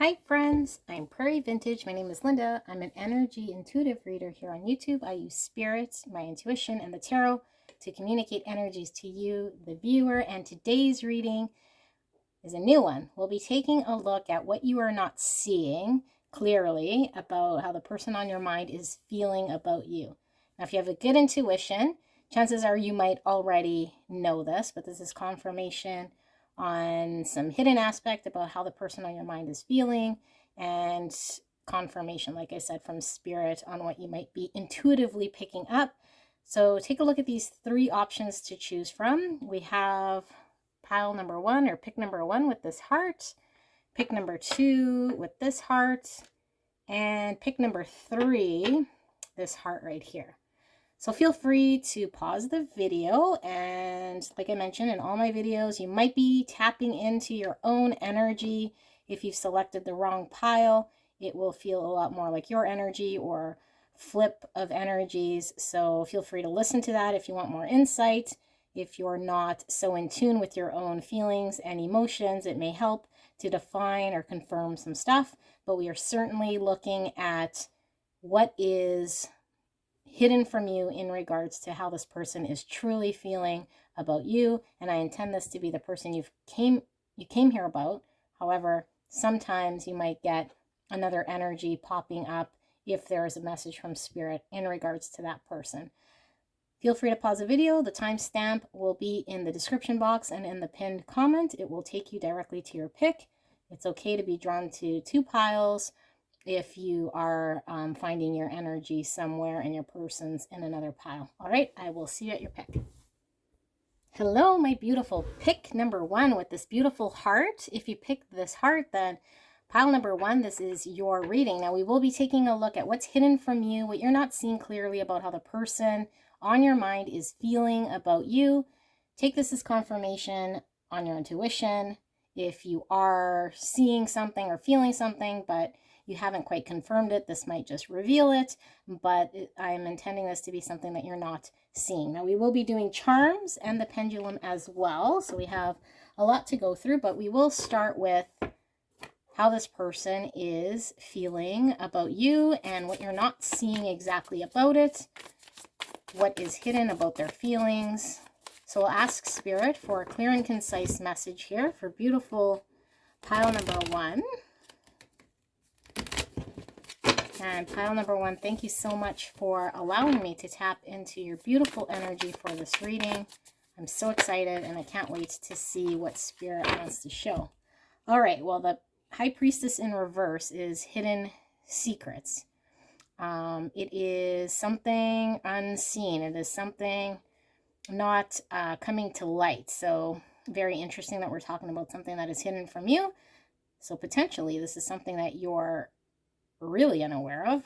Hi friends, I'm Prairie Vintage. My name is Linda. I'm an energy intuitive reader here on YouTube. I use spirit, my intuition, and the tarot to communicate energies to you, the viewer, and today's reading is a new one. We'll be taking a look at what you are not seeing clearly about how the person on your mind is feeling about you. Now, if you have a good intuition, chances are you might already know this, but this is confirmation on some hidden aspect about how the person on your mind is feeling, and confirmation, like I said, from spirit on what you might be intuitively picking up. So take a look at these three options to choose from. We have pile number one, or pick number one, with this heart, pick number two with this heart, and pick number three, this heart right here. So feel free to pause the video, and like I mentioned in all my videos, you might be tapping into your own energy. If you've selected the wrong pile, it will feel a lot more like your energy or flip of energies. So feel free to listen to that if you want more insight. If you're not so in tune with your own feelings and emotions, it may help to define or confirm some stuff. But we are certainly looking at what is hidden from you in regards to how this person is truly feeling about you. And I intend this to be the person you came here about. However, sometimes you might get another energy popping up if there is a message from spirit in regards to that person. Feel free to pause the video. The timestamp will be in the description box and in the pinned comment. It will take you directly to your pick. It's okay to be drawn to two piles if you are finding your energy somewhere and your person's in another pile. All right, I will see you at your pick. Hello, my beautiful pick number one with this beautiful heart. If you picked this heart, then pile number one, this is your reading. Now, we will be taking a look at what's hidden from you, what you're not seeing clearly about how the person on your mind is feeling about you. Take this as confirmation on your intuition. If you are seeing something or feeling something, but you haven't quite confirmed it, this might just reveal it, but I'm intending this to be something that you're not seeing. Now, we will be doing charms and the pendulum as well, so we have a lot to go through, but we will start with how this person is feeling about you and what you're not seeing exactly about it, what is hidden about their feelings. So we'll ask Spirit for a clear and concise message here for beautiful pile number one. And pile number one, thank you so much for allowing me to tap into your beautiful energy for this reading. I'm so excited and I can't wait to see what Spirit wants to show. All right, well, the High Priestess in reverse is hidden secrets. It is something unseen. It is something not coming to light. So very interesting that we're talking about something that is hidden from you. So potentially this is something that you're really unaware of.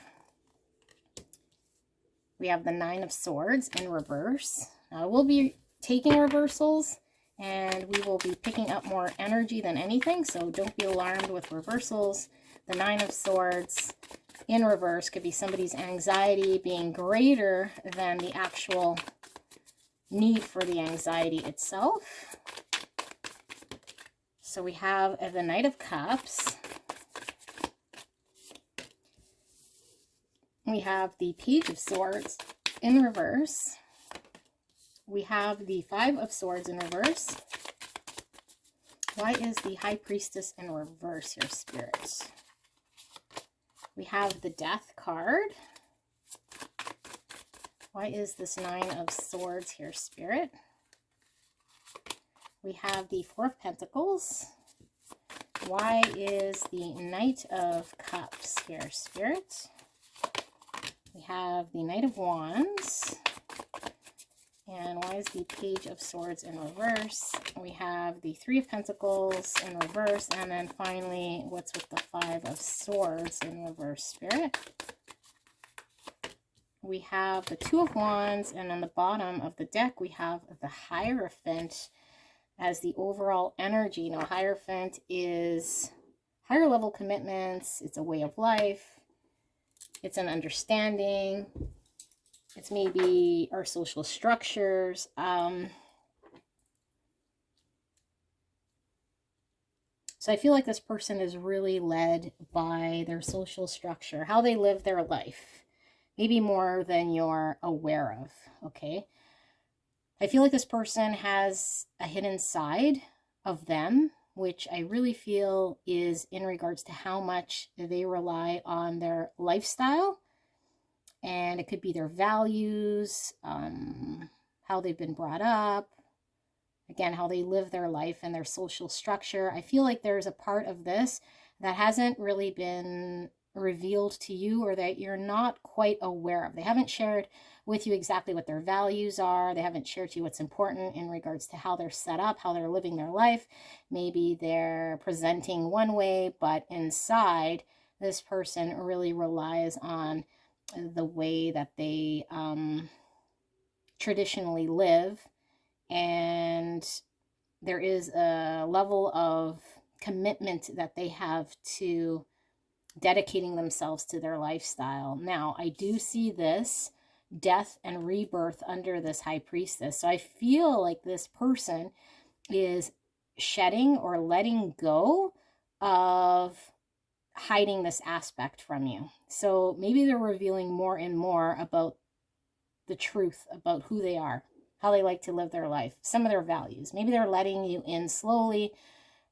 We have the Nine of Swords in reverse. Now we'll be taking reversals and we will be picking up more energy than anything, so don't be alarmed with reversals. The Nine of Swords in reverse could be somebody's anxiety being greater than the actual need for the anxiety itself. So we have the Knight of Cups. We have the Page of Swords in reverse. We have the Five of Swords in reverse. Why is the High Priestess in reverse here, Spirit? We have the Death card. Why is this Nine of Swords here, Spirit? We have the Four of Pentacles. Why is the Knight of Cups here, Spirit? We have the Knight of Wands. And why is the Page of Swords in reverse? We have the Three of Pentacles in reverse. And then finally, what's with the Five of Swords in reverse, Spirit? We have the Two of Wands. And on the bottom of the deck, we have the Hierophant as the overall energy. Now, Hierophant is higher level commitments. It's a way of life. It's an understanding. It's maybe our social structures. So I feel like this person is really led by their social structure, how they live their life, maybe more than you're aware of, okay? I feel like this person has a hidden side of them, which I really feel is in regards to how much they rely on their lifestyle. And it could be their values, how they've been brought up, again, how they live their life and their social structure. I feel like there's a part of this that hasn't really been revealed to you, or that you're not quite aware of. They haven't shared with you exactly what their values are. They haven't shared to you what's important in regards to how they're set up, how they're living their life. Maybe they're presenting one way, but inside, this person really relies on the way that they traditionally live. And there is a level of commitment that they have to dedicating themselves to their lifestyle. Now, I do see this death and rebirth under this high priestess. So I feel like this person is shedding or letting go of hiding this aspect from you. So maybe they're revealing more and more about the truth about who they are, how they like to live their life, some of their values. Maybe they're letting you in slowly.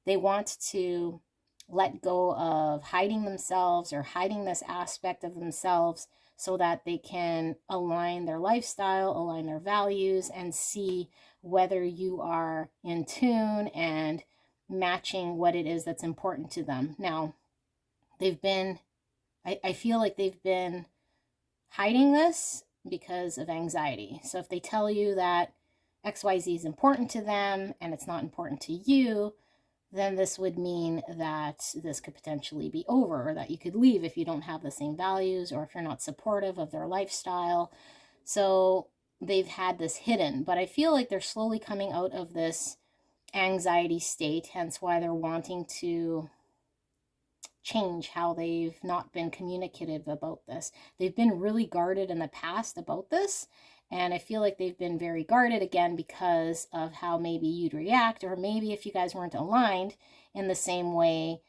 They want to let go of hiding themselves or hiding this aspect of themselves so that they can align their lifestyle, align their values, and see whether you are in tune and matching what it is that's important to them. Now, I feel like they've been hiding this because of anxiety. So if they tell you that XYZ is important to them and it's not important to you, then this would mean that this could potentially be over, or that you could leave if you don't have the same values, or if you're not supportive of their lifestyle. So they've had this hidden, but I feel like they're slowly coming out of this anxiety state, hence why they're wanting to change how they've not been communicative about this. They've been really guarded in the past about this, and I feel like they've been very guarded again because of how maybe you'd react, or maybe if you guys weren't aligned in the same way,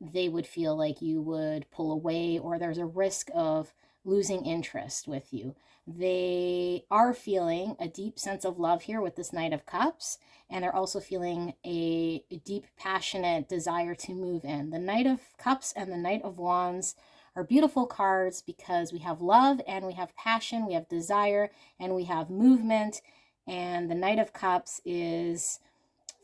they would feel like you would pull away, or there's a risk of losing interest with you. They are feeling a deep sense of love here with this Knight of Cups, and they're also feeling a deep, passionate desire to move in. The Knight of Cups and the Knight of Wands are beautiful cards because we have love and we have passion, we have desire, and we have movement. And the Knight of Cups is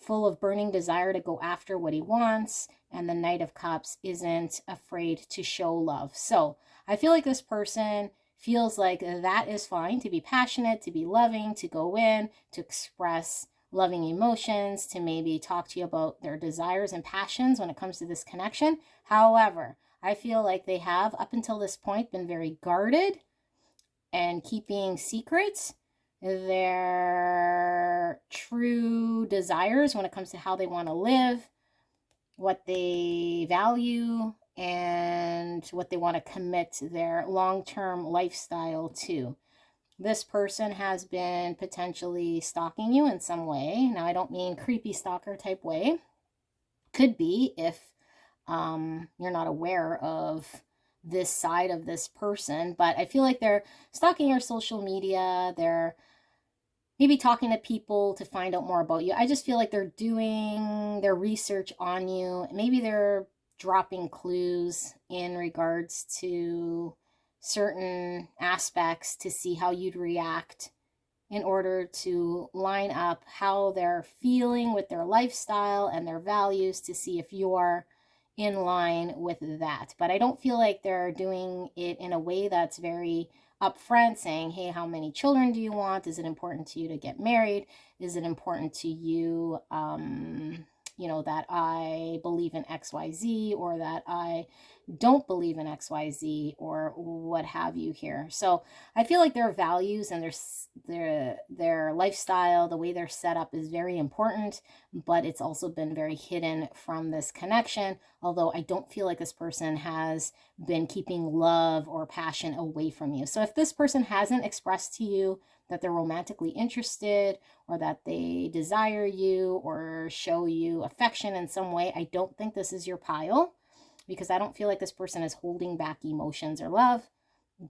full of burning desire to go after what he wants, and the Knight of Cups isn't afraid to show love. So I feel like this person feels like that is fine, to be passionate, to be loving, to go in, to express loving emotions, to maybe talk to you about their desires and passions when it comes to this connection. However, I feel like they have, up until this point, been very guarded and keeping secrets their true desires when it comes to how they want to live, what they value, and what they want to commit their long-term lifestyle to. This person has been potentially stalking you in some way. Now, I don't mean creepy stalker type way. Could be if you're not aware of this side of this person, but I feel like they're stalking your social media. They're maybe talking to people to find out more about you. I just feel like they're doing their research on you. Maybe they're dropping clues in regards to certain aspects to see how you'd react, in order to line up how they're feeling with their lifestyle and their values, to see if you're in line with that. But I don't feel like they're doing it in a way that's very upfront, saying, hey, how many children do you want? Is it important to you to get married? Is it important to you, that I believe in XYZ, or that I don't believe in XYZ, or what have you here. So I feel like their values and their lifestyle, the way they're set up, is very important, but it's also been very hidden from this connection. Although I don't feel like this person has been keeping love or passion away from you. So if this person hasn't expressed to you that they're romantically interested or that they desire you or show you affection in some way. I don't think this is your pile, because I don't feel like this person is holding back emotions or love,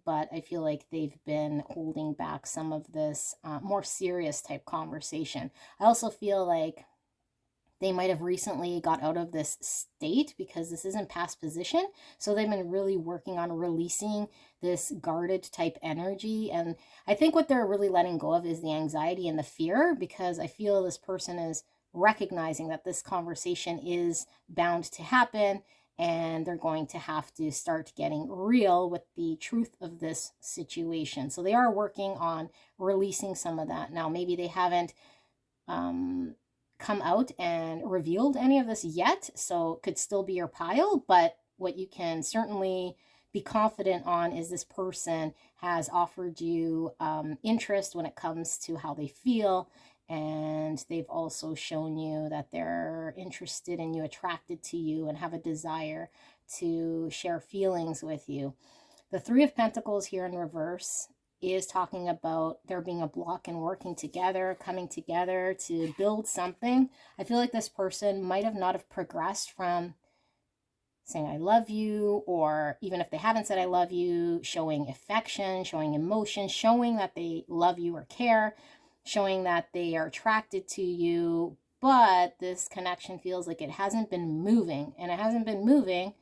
but I feel like they've been holding back some of this more serious type conversation. I also feel like they might have recently got out of this state because this isn't past position. So they've been really working on releasing this guarded type energy. And I think what they're really letting go of is the anxiety and the fear, because I feel this person is recognizing that this conversation is bound to happen, and they're going to have to start getting real with the truth of this situation. So they are working on releasing some of that. Now, maybe they haven't come out and revealed any of this yet, so it could still be your pile, but what you can certainly be confident on is this person has offered you interest when it comes to how they feel, and they've also shown you that they're interested in you, attracted to you, and have a desire to share feelings with you. The Three of Pentacles here in reverse is talking about there being a block in working together, coming together to build something. I feel like this person might have not have progressed from saying I love you, or even if they haven't said I love you, showing affection, showing emotion, showing that they love you or care, showing that they are attracted to you. But this connection feels like it hasn't been moving, and it hasn't been moving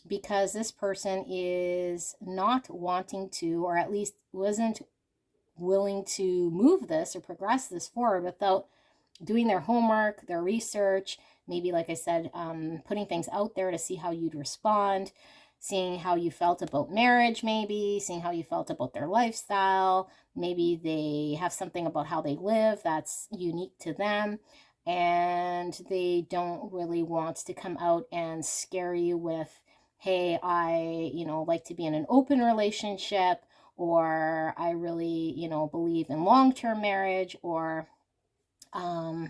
because this person is not wanting to, or at least wasn't willing to move this or progress this forward without doing their homework, their research, maybe, like I said, putting things out there to see how you'd respond, seeing how you felt about marriage, maybe seeing how you felt about their lifestyle. Maybe they have something about how they live that's unique to them, and they don't really want to come out and scare you with, hey, I, like to be in an open relationship, or I really, believe in long-term marriage, or I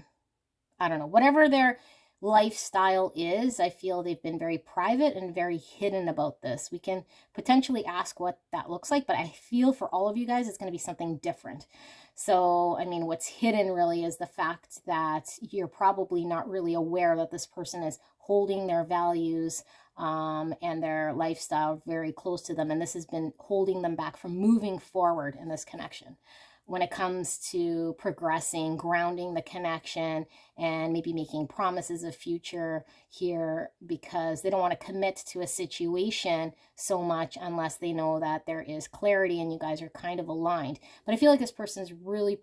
don't know, whatever their lifestyle is. I feel they've been very private and very hidden about this. We can potentially ask what that looks like, but I feel for all of you guys, it's going to be something different. So, I mean, what's hidden really is the fact that you're probably not really aware that this person is holding their values and their lifestyle very close to them. And this has been holding them back from moving forward in this connection. When it comes to progressing, grounding the connection, and maybe making promises of future here, because they don't want to commit to a situation so much unless they know that there is clarity and you guys are kind of aligned. But I feel like this person's really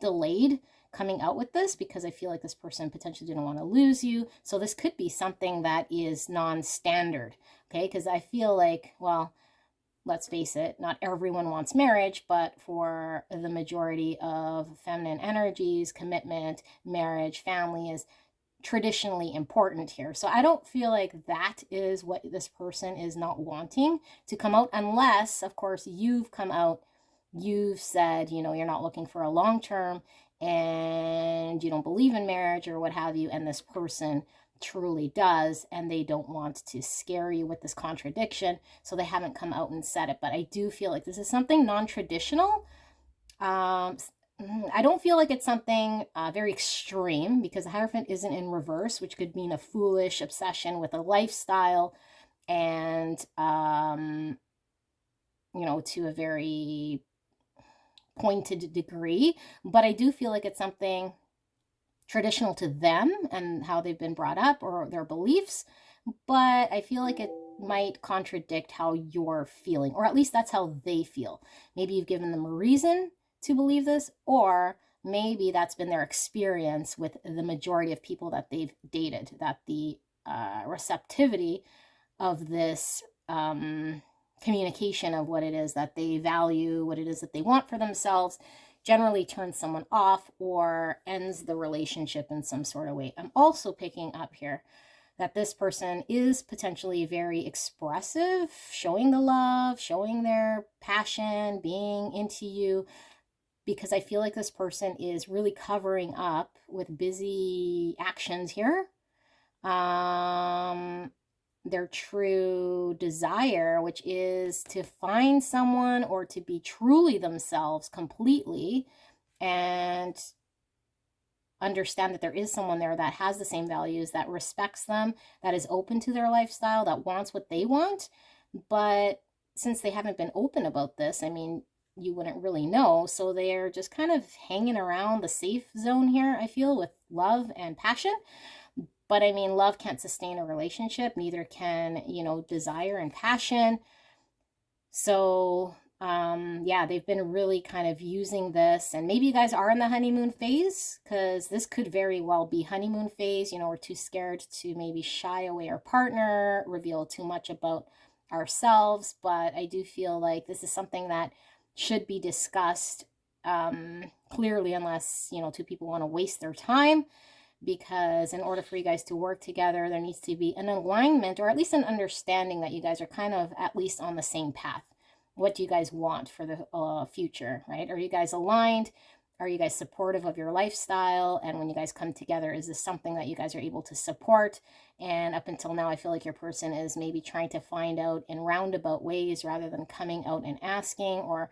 delayed coming out with this, because I feel like this person potentially didn't want to lose you. So this could be something that is non-standard, okay? Because I feel like, well, let's face it, not everyone wants marriage, but for the majority of feminine energies, commitment, marriage, family is traditionally important here. So I don't feel like that is what this person is not wanting to come out, unless, of course, you've come out, you've said, you're not looking for a long term and you don't believe in marriage or what have you, and this person truly does, and they don't want to scare you with this contradiction, so they haven't come out and said it. But I do feel like this is something non-traditional. I don't feel like it's something very extreme, because the Hierophant isn't in reverse, which could mean a foolish obsession with a lifestyle, and to a very pointed degree. But I do feel like it's something traditional to them and how they've been brought up or their beliefs, but I feel like it might contradict how you're feeling, or at least that's how they feel. Maybe you've given them a reason to believe this, or maybe that's been their experience with the majority of people that they've dated, that the receptivity of this communication of what it is that they value, what it is that they want for themselves, generally turns someone off or ends the relationship in some sort of way. I'm also picking up here that this person is potentially very expressive, showing the love, showing their passion, being into you, because I feel like this person is really covering up with busy actions here. their true desire, which is to find someone or to be truly themselves completely, and understand that there is someone there that has the same values, that respects them, that is open to their lifestyle, that wants what they want. But since they haven't been open about this, I mean, you wouldn't really know. So they're just kind of hanging around the safe zone here, I feel, with love and passion. But I mean, love can't sustain a relationship, neither can, desire and passion. So, yeah, they've been really kind of using this. And maybe you guys are in the honeymoon phase, because this could very well be honeymoon phase. We're too scared to maybe shy away our partner, reveal too much about ourselves. But I do feel like this is something that should be discussed clearly, unless, two people want to waste their time. Because in order for you guys to work together, there needs to be an alignment, or at least an understanding that you guys are kind of at least on the same path. What do you guys want for the future, right? Are you guys aligned? Are you guys supportive of your lifestyle? And when you guys come together, is this something that you guys are able to support? And up until now, I feel like your person is maybe trying to find out in roundabout ways rather than coming out and asking, or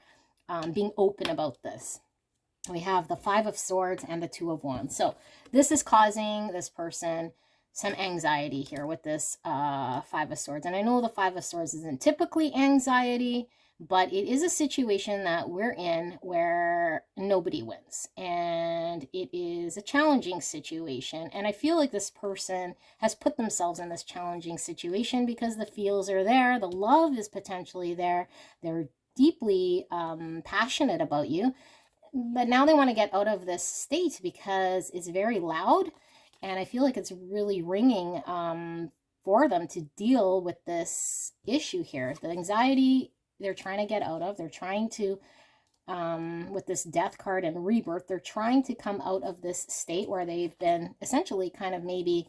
being open about this. We have the Five of Swords and the Two of Wands. So this is causing this person some anxiety here with this Five of Swords. And I know the Five of Swords isn't typically anxiety, but it is a situation that we're in where nobody wins. And it is a challenging situation. And I feel like this person has put themselves in this challenging situation because the feels are there. The love is potentially there. They're deeply passionate about you. But now they want to get out of this state because it's very loud. And I feel like it's really ringing for them to deal with this issue here. The anxiety they're trying to get out of. They're trying to, with this death card and rebirth, they're trying to come out of this state where they've been essentially kind of maybe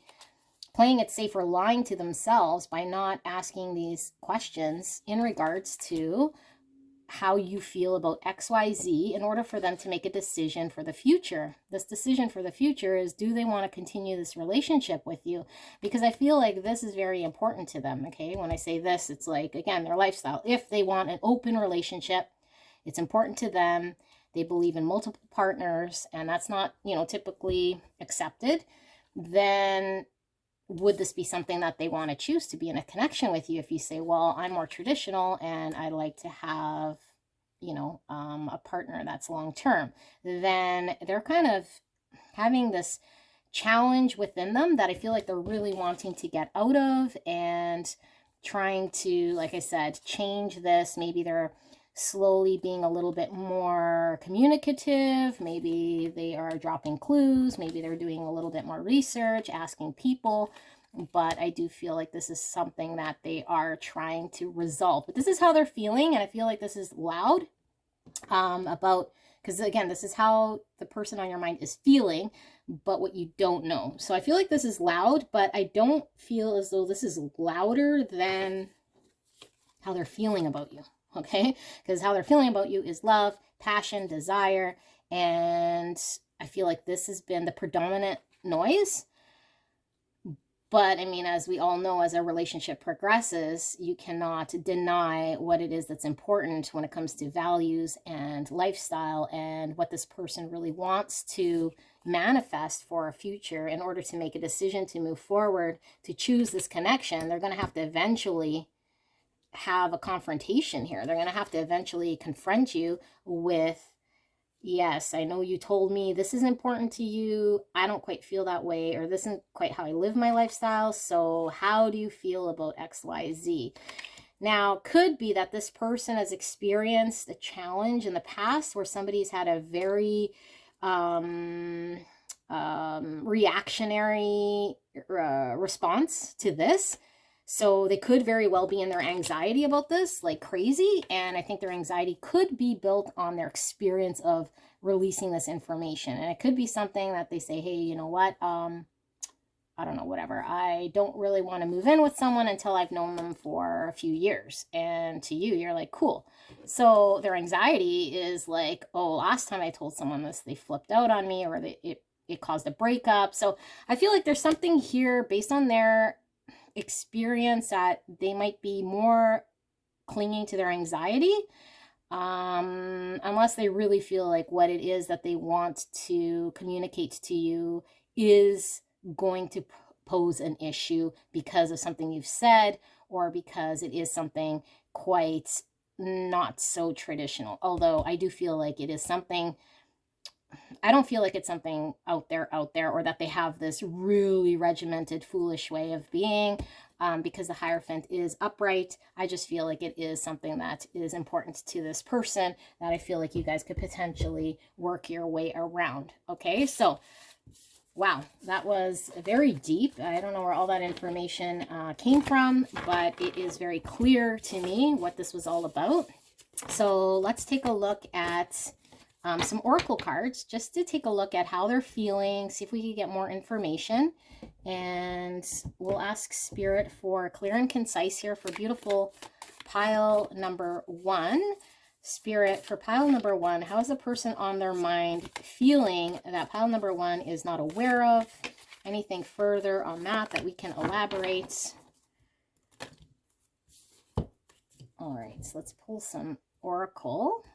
playing it safe or lying to themselves by not asking these questions in regards to how you feel about XYZ in order for them to make a decision for the future. This decision for the future is, do they want to continue this relationship with you? Because I feel like this is very important to them, okay? When I say this, it's like, again, their lifestyle. If they want an open relationship, it's important to them. They believe in multiple partners, and that's not, typically accepted. Then would this be something that they want to choose to be in a connection with you? If you say, well, I'm more traditional and I like to have, a partner that's long-term, then they're kind of having this challenge within them that I feel like they're really wanting to get out of, and trying to, like I said, change this. Maybe they're slowly being a little bit more communicative. Maybe they are dropping clues. Maybe they're doing a little bit more research, asking people. But I do feel like this is something that they are trying to resolve. But this is how they're feeling, and I feel like this is loud because again, this is how the person on your mind is feeling, but what you don't know. So I feel like this is loud, but I don't feel as though this is louder than how they're feeling about you. Okay, because how they're feeling about you is love, passion, desire, and I feel like this has been the predominant noise. But I mean, as we all know, as a relationship progresses, you cannot deny what it is that's important when it comes to values and lifestyle, and what this person really wants to manifest for a future. In order to make a decision to move forward, to choose this connection, they're going to have to eventually have a confrontation here. They're going to have to eventually confront you with, yes, I know you told me this is important to you. I don't quite feel that way, or this isn't quite how I live my lifestyle. So how do you feel about XYZ? Now, could be that this person has experienced a challenge in the past where somebody's had a very reactionary response to this. So they could very well be in their anxiety about this like crazy. And I think their anxiety could be built on their experience of releasing this information. And it could be something that they say, hey, you know what? I don't know, whatever. I don't really want to move in with someone until I've known them for a few years. And to you, you're like, cool. So their anxiety is like, oh, last time I told someone this, they flipped out on me, or it caused a breakup. So I feel like there's something here based on their experience that they might be more clinging to their anxiety, unless they really feel like what it is that they want to communicate to you is going to pose an issue because of something you've said, or because it is something quite not so traditional. Although I do feel like it is something, I don't feel like it's something out there, or that they have this really regimented, foolish way of being, because the Hierophant is upright. I just feel like it is something that is important to this person that I feel like you guys could potentially work your way around. Okay, so wow, that was very deep. I don't know where all that information came from, but it is very clear to me what this was all about. So let's take a look at some oracle cards, just to take a look at how they're feeling, see if we can get more information. And we'll ask Spirit for clear and concise here for beautiful pile number 1. Spirit, for pile number 1, how is the person on their mind feeling that pile number 1 is not aware of? Anything further on that we can elaborate? All right, so let's pull some oracle.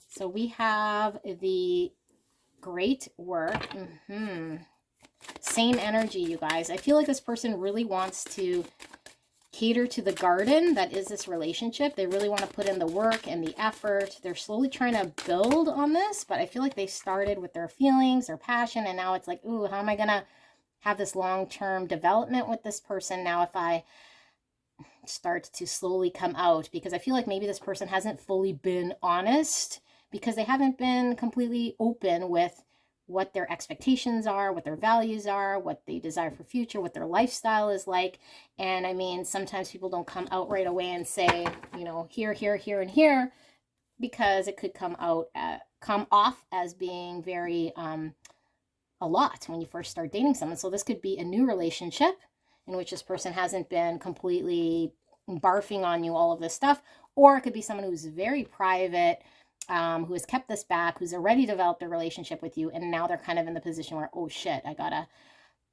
So we have the great work. Same energy, you guys. I feel like this person really wants to cater to the garden that is this relationship. They really want to put in the work and the effort. They're slowly trying to build on this, but I feel like they started with their feelings, their passion, and now it's like, ooh, how am I going to have this long-term development with this person now if I start to slowly come out? Because I feel like maybe this person hasn't fully been honest, because they haven't been completely open with what their expectations are, what their values are, what they desire for future, what their lifestyle is like. And I mean, sometimes people don't come out right away and say, you know, here, here, here, and here, because it could come off as being very a lot when you first start dating someone. So this could be a new relationship in which this person hasn't been completely barfing on you all of this stuff, or it could be someone who's very private, who has kept this back, who's already developed a relationship with you, and now they're kind of in the position where, oh shit, I gotta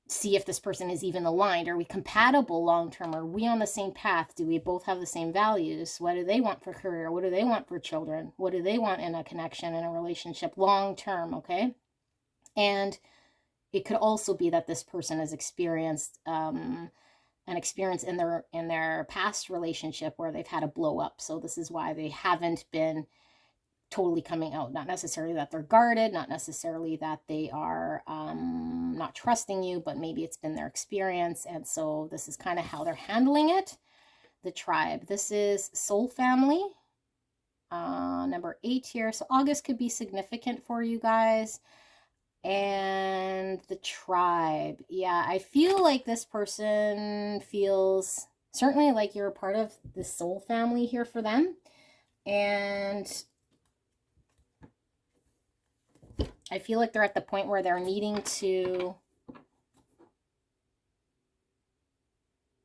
see if this person is even aligned. Are we compatible long term? Are we on the same path? Do we both have the same values? What do they want for career? What do they want for children? What do they want in a connection, in a relationship long term? Okay. And it could also be that this person has experienced an experience in their past relationship where they've had a blow up. So this is why they haven't been totally coming out. Not necessarily that they're guarded, not necessarily that they are not trusting you, but maybe it's been their experience. And so this is kind of how they're handling it. The tribe. This is soul family. Number 8 here. So August could be significant for you guys. And the tribe. Yeah, I feel like this person feels certainly like you're a part of the soul family here for them. And I feel like they're at the point where they're needing to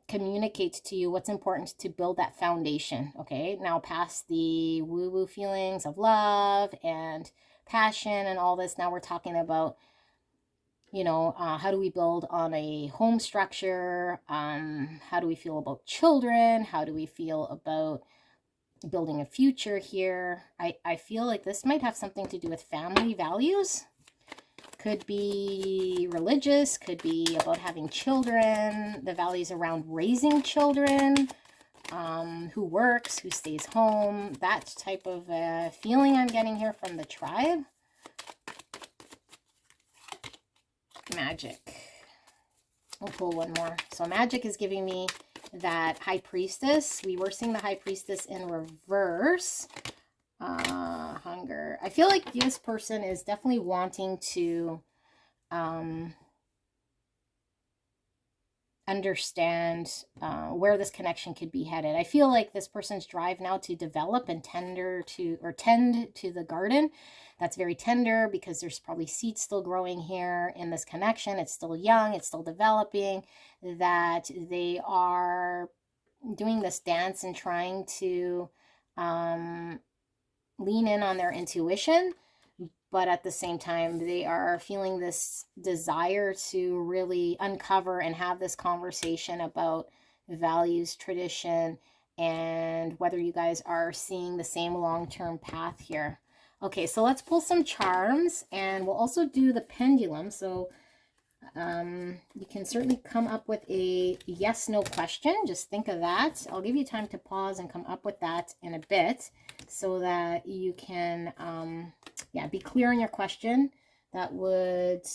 communicate to you what's important to build that foundation. Okay, now past the woo-woo feelings of love and passion and all this, now we're talking about, you know, how do we build on a home structure? How do we feel about children? How do we feel about building a future here? I feel like this might have something to do with family values. Could be religious, could be about having children, the values around raising children, who works, who stays home, that type of feeling I'm getting here from the tribe. Magic. We'll pull one more. So magic is giving me that High Priestess. We were seeing the High Priestess in reverse. Hunger. I feel like this person is definitely wanting to understand where this connection could be headed. I feel like this person's drive now to develop and tend to the garden. That's very tender because there's probably seeds still growing here in this connection. It's still young, it's still developing, that they are doing this dance and trying to lean in on their intuition, but at the same time, they are feeling this desire to really uncover and have this conversation about values, tradition, and whether you guys are seeing the same long-term path here. Okay, so let's pull some charms, and we'll also do the pendulum. So you can certainly come up with a yes/no question. Just think of that. I'll give you time to pause and come up with that in a bit so that you can yeah, be clear on your question that would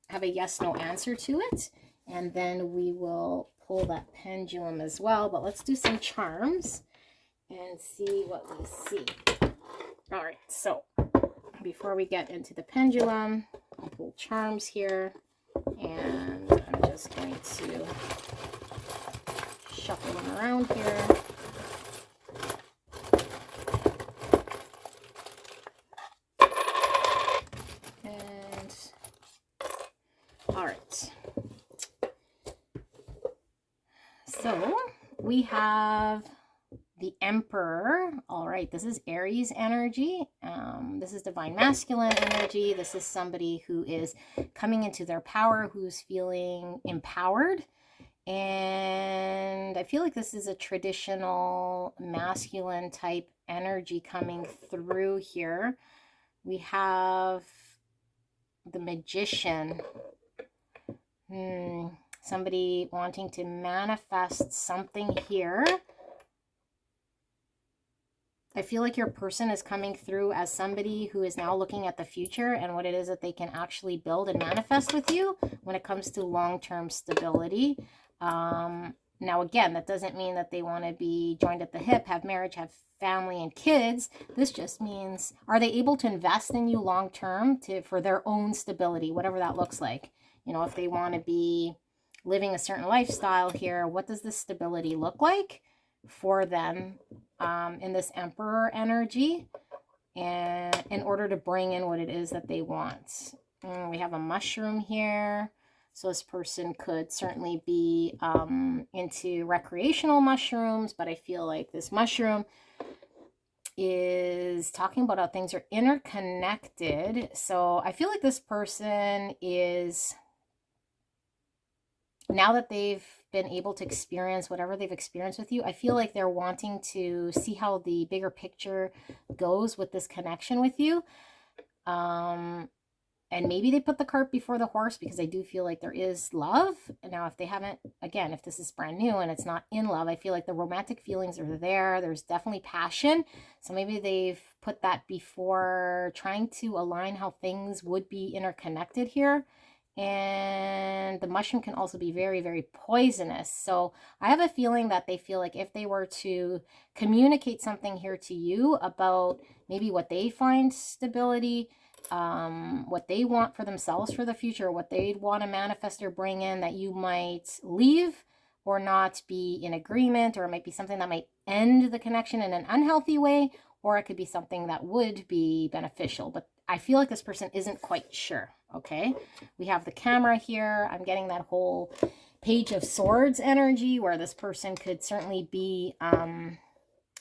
have a yes/no answer to it. And then we will pull that pendulum as well. But let's do some charms and see what we see. All right, so before we get into the pendulum, I'll pull charms here, and I'm just going to shuffle them around here. And all right, so we have the Emperor. All right, this is Aries energy. This is divine masculine energy. This is somebody who is coming into their power, who's feeling empowered. And I feel like this is a traditional masculine type energy coming through here. We have the Magician. Somebody wanting to manifest something here. I feel like your person is coming through as somebody who is now looking at the future and what it is that they can actually build and manifest with you when it comes to long-term stability. Now, again, that doesn't mean that they want to be joined at the hip, have marriage, have family and kids. This just means, are they able to invest in you long-term for their own stability, whatever that looks like? You know, if they want to be living a certain lifestyle here, what does this stability look like for them in this Emperor energy, and in order to bring in what it is that they want? We have a mushroom here, so this person could certainly be into recreational mushrooms, but I feel like this mushroom is talking about how things are interconnected. So I feel like this person is, now that they've been able to experience whatever they've experienced with you, I feel like they're wanting to see how the bigger picture goes with this connection with you. And maybe they put the cart before the horse, because I do feel like there is love. Now, if they haven't, again, if this is brand new and it's not in love, I feel like the romantic feelings are there. There's definitely passion. So maybe they've put that before trying to align how things would be interconnected here. And the mushroom can also be very, very poisonous. So I have a feeling that they feel like if they were to communicate something here to you about maybe what they find stability, what they want for themselves for the future, what they'd want to manifest or bring in, that you might leave or not be in agreement, or it might be something that might end the connection in an unhealthy way, or it could be something that would be beneficial. But I feel like this person isn't quite sure. Okay, we have the camera here. I'm getting that whole Page of Swords energy, where this person could certainly be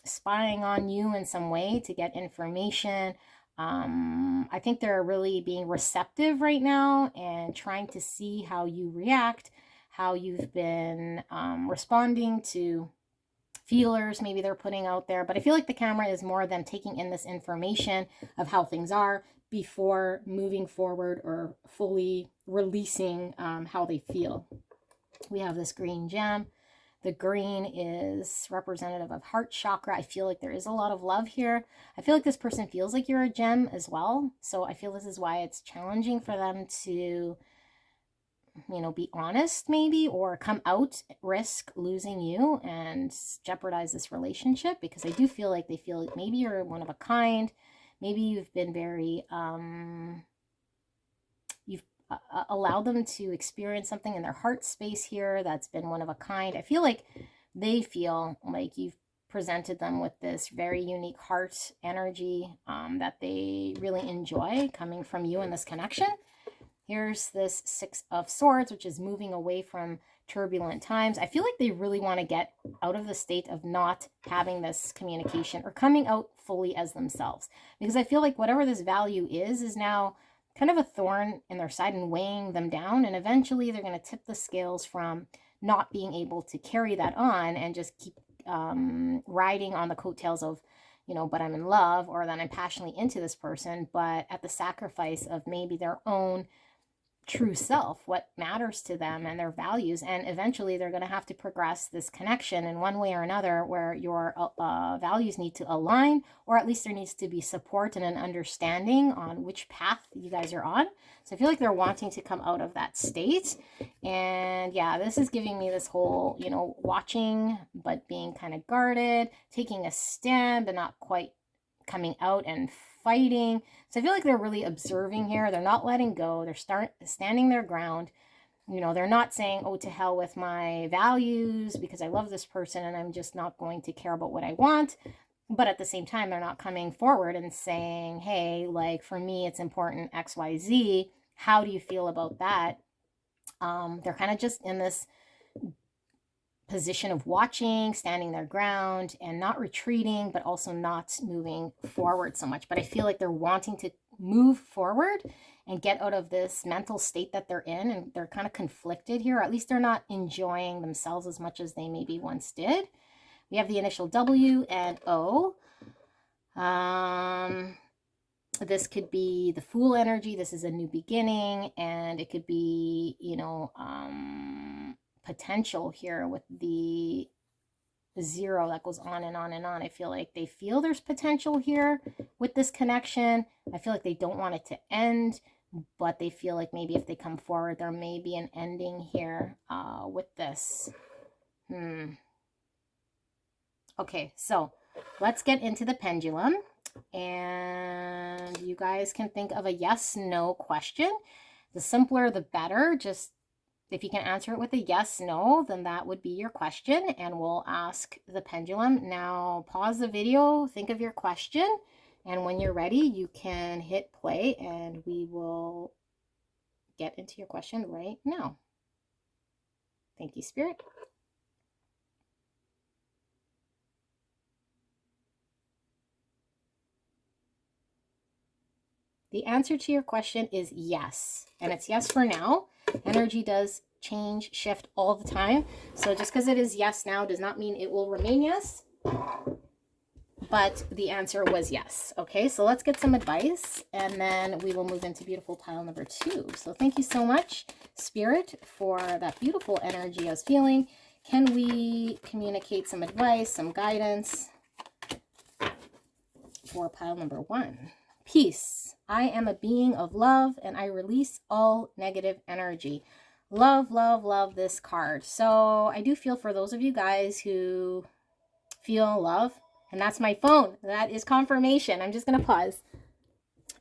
spying on you in some way to get information. I think they're really being receptive right now and trying to see how you react, how you've been responding to feelers maybe they're putting out there. But I feel like the camera is more them taking in this information of how things are before moving forward or fully releasing how they feel. We have this green gem. The green is representative of heart chakra. I feel like there is a lot of love here. I feel like this person feels like you're a gem as well. So I feel this is why it's challenging for them to, you know, be honest maybe, or come out, risk losing you and jeopardize this relationship, because I do feel like they feel like maybe you're one of a kind. Maybe you've been very, you've allowed them to experience something in their heart space here that's been one of a kind. I feel like they feel like you've presented them with this very unique heart energy that they really enjoy coming from you in this connection. Here's this Six of Swords, which is moving away from turbulent times. I feel like they really want to get out of the state of not having this communication or coming out fully as themselves, because I feel like whatever this value is now kind of a thorn in their side and weighing them down, and eventually they're going to tip the scales from not being able to carry that on and just keep riding on the coattails of, but I'm in love, or that I'm passionately into this person, but at the sacrifice of maybe their own true self, what matters to them and their values. And eventually they're going to have to progress this connection in one way or another, where your values need to align, or at least there needs to be support and an understanding on which path you guys are on. So I feel like they're wanting to come out of that state. And yeah, this is giving me this whole, watching, but being kind of guarded, taking a stand, but not quite coming out and fighting. So I feel like they're really observing here. They're not letting go. They're standing their ground. They're not saying, oh, to hell with my values because I love this person and I'm just not going to care about what I want. But at the same time, they're not coming forward and saying, hey, like, for me, it's important XYZ. How do you feel about that? They're kind of just in this position of watching, standing their ground, and not retreating, but also not moving forward so much. But I feel like they're wanting to move forward and get out of this mental state that they're in, and they're kind of conflicted here. Or at least they're not enjoying themselves as much as they maybe once did. We have the initial W and O. This could be the Fool energy. This is a new beginning, and it could be, potential here with the 0 that goes on and on and on. I feel like they feel there's potential here with this connection. I feel like they don't want it to end, but they feel like maybe if they come forward, there may be an ending here with this. Okay, so let's get into the pendulum, and you guys can think of a yes/no question. The simpler, the better. Just if you can answer it with a yes, no, then that would be your question, and we'll ask the pendulum. Now, pause the video, think of your question, and when you're ready, you can hit play, and we will get into your question right now. Thank you, Spirit. The answer to your question is yes, and it's yes for now. Energy does change, shift all the time. So just because it is yes now does not mean it will remain yes. But the answer was yes. Okay, so let's get some advice, and then we will move into beautiful pile number 2. So thank you so much, Spirit, for that beautiful energy I was feeling. Can we communicate some advice, some guidance for pile number 1? Peace. I am a being of love, and I release all negative energy. Love, love, love this card. So I do feel for those of you guys who feel love, and that's my phone. That is confirmation. I'm just going to pause.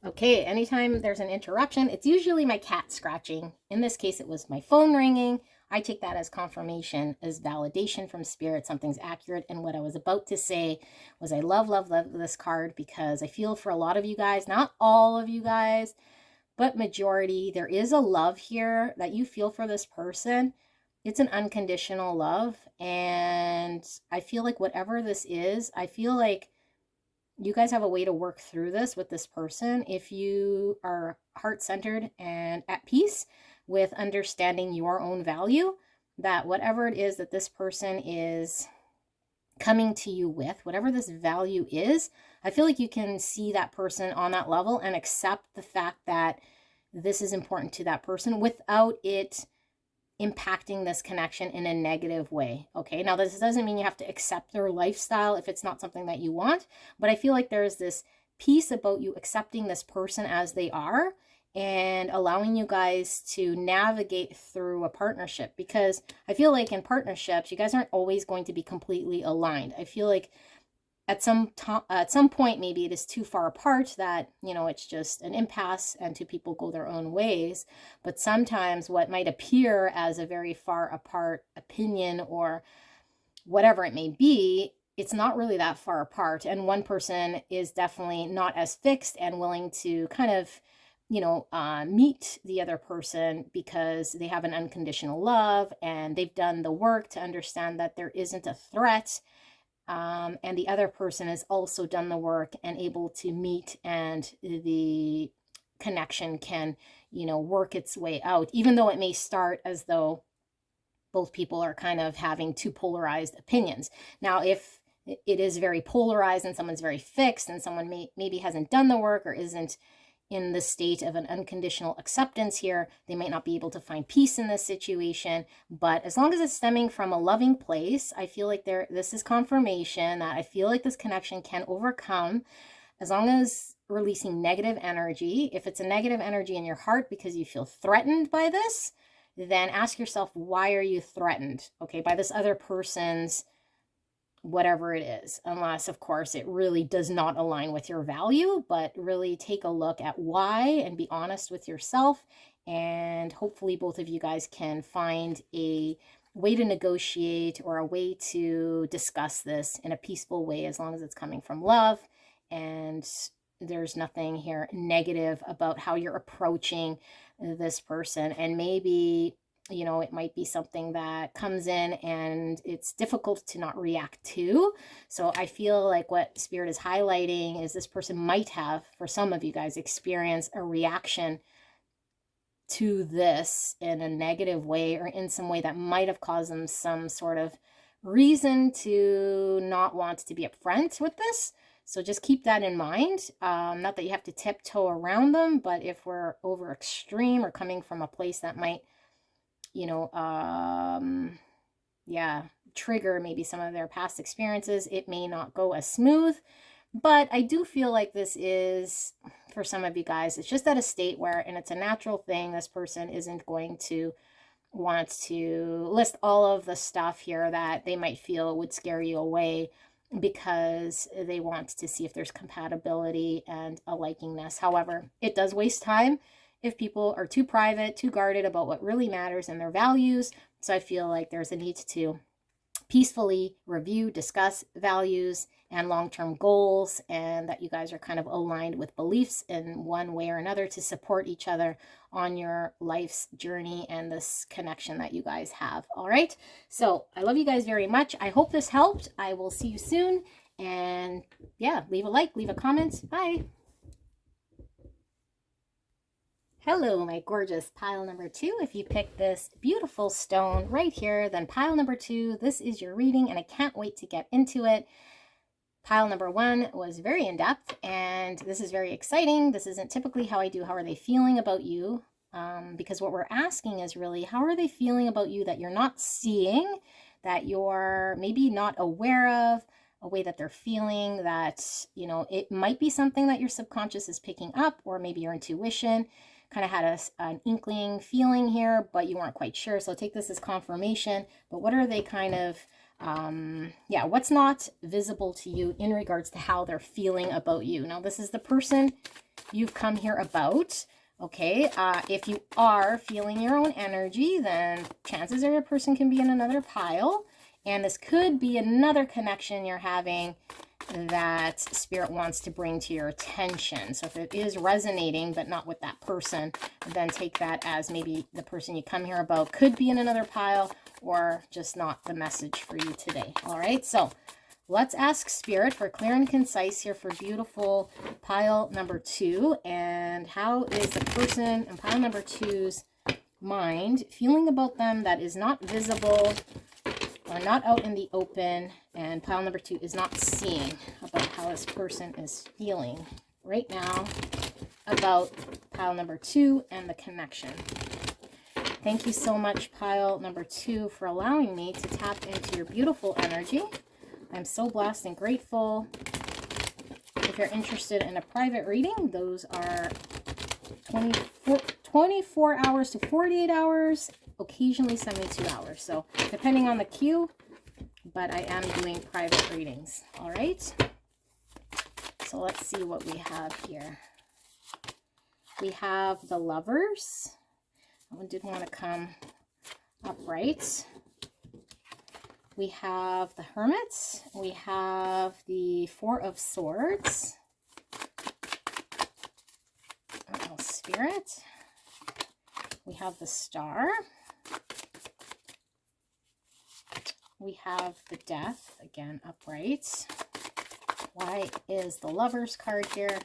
Okay, anytime there's an interruption, it's usually my cat scratching. In this case, it was my phone ringing. I take that as confirmation, as validation from Spirit. Something's accurate. And what I was about to say was I love, love, love this card, because I feel for a lot of you guys, not all of you guys, but majority, there is a love here that you feel for this person. It's an unconditional love. And I feel like whatever this is, I feel like you guys have a way to work through this with this person if you are heart-centered and at peace with understanding your own value, that whatever it is that this person is coming to you with, whatever this value is, I feel like you can see that person on that level and accept the fact that this is important to that person without it impacting this connection in a negative way. Okay, now this doesn't mean you have to accept their lifestyle if it's not something that you want, but I feel like there's this piece about you accepting this person as they are and allowing you guys to navigate through a partnership, because I feel like in partnerships, you guys aren't always going to be completely aligned. I feel like at some point, maybe it is too far apart that, it's just an impasse and two people go their own ways. But sometimes what might appear as a very far apart opinion or whatever it may be, it's not really that far apart. And one person is definitely not as fixed and willing to kind of meet the other person because they have an unconditional love and they've done the work to understand that there isn't a threat. And the other person has also done the work and able to meet, and the connection can, work its way out, even though it may start as though both people are kind of having two polarized opinions. Now, if it is very polarized and someone's very fixed and someone maybe hasn't done the work or isn't in the state of an unconditional acceptance here, they might not be able to find peace in this situation. But as long as it's stemming from a loving place, I feel like this is confirmation that I feel like this connection can overcome, as long as releasing negative energy. If it's a negative energy in your heart because you feel threatened by this, then ask yourself, why are you threatened? Okay, by this other person's whatever it is, unless of course it really does not align with your value. But really take a look at why and be honest with yourself, and hopefully both of you guys can find a way to negotiate or a way to discuss this in a peaceful way, as long as it's coming from love and there's nothing here negative about how you're approaching this person. And maybe it might be something that comes in and it's difficult to not react to. So I feel like what Spirit is highlighting is this person might have, for some of you guys, experienced a reaction to this in a negative way, or in some way that might have caused them some sort of reason to not want to be upfront with this. So just keep that in mind. Not that you have to tiptoe around them, but if we're over extreme or coming from a place that might trigger maybe some of their past experiences, it may not go as smooth. But I do feel like this is, for some of you guys, it's just at a state where, and it's a natural thing, this person isn't going to want to list all of the stuff here that they might feel would scare you away, because they want to see if there's compatibility and a likingness. However, it does waste time if people are too private, too guarded about what really matters and their values. So I feel like there's a need to peacefully review, discuss values and long-term goals, and that you guys are kind of aligned with beliefs in one way or another to support each other on your life's journey and this connection that you guys have. All right. So I love you guys very much. I hope this helped. I will see you soon. And yeah, leave a like, leave a comment. Bye. Hello, my gorgeous pile number 2. If you picked this beautiful stone right here, then pile number 2, this is your reading, and I can't wait to get into it. Pile number 1 was very in-depth, and this is very exciting. This isn't typically how I do how are they feeling about you, because what we're asking is really, how are they feeling about you that you're not seeing, that you're maybe not aware of, a way that they're feeling, that, it might be something that your subconscious is picking up, or maybe your intuition kind of had an inkling feeling here, but you weren't quite sure. So take this as confirmation. But what are they kind of, what's not visible to you in regards to how they're feeling about you? Now, this is the person you've come here about. Okay, if you are feeling your own energy, then chances are your person can be in another pile. And this could be another connection you're having that Spirit wants to bring to your attention. So if it is resonating but not with that person, then take that as maybe the person you come here about could be in another pile, or just not the message for you today. All right, so let's ask Spirit for clear and concise here for beautiful pile number 2. And how is the person in pile number 2's mind feeling about them that is not visible or not out in the open, and pile number 2 is not seeing about how this person is feeling right now about pile number 2 and the connection. Thank you so much, pile number 2, for allowing me to tap into your beautiful energy. I'm so blessed and grateful. If you're interested in a private reading, those are 24 hours to 48 hours. Occasionally 72 hours, so depending on the queue, but I am doing private readings. All right, so let's see what we have here. We have the Lovers. That one did want to come upright. We have the Hermit. We have the Four of Swords. Spirit. We have the Star. We have the Death, again, upright. Why is the Lovers card here?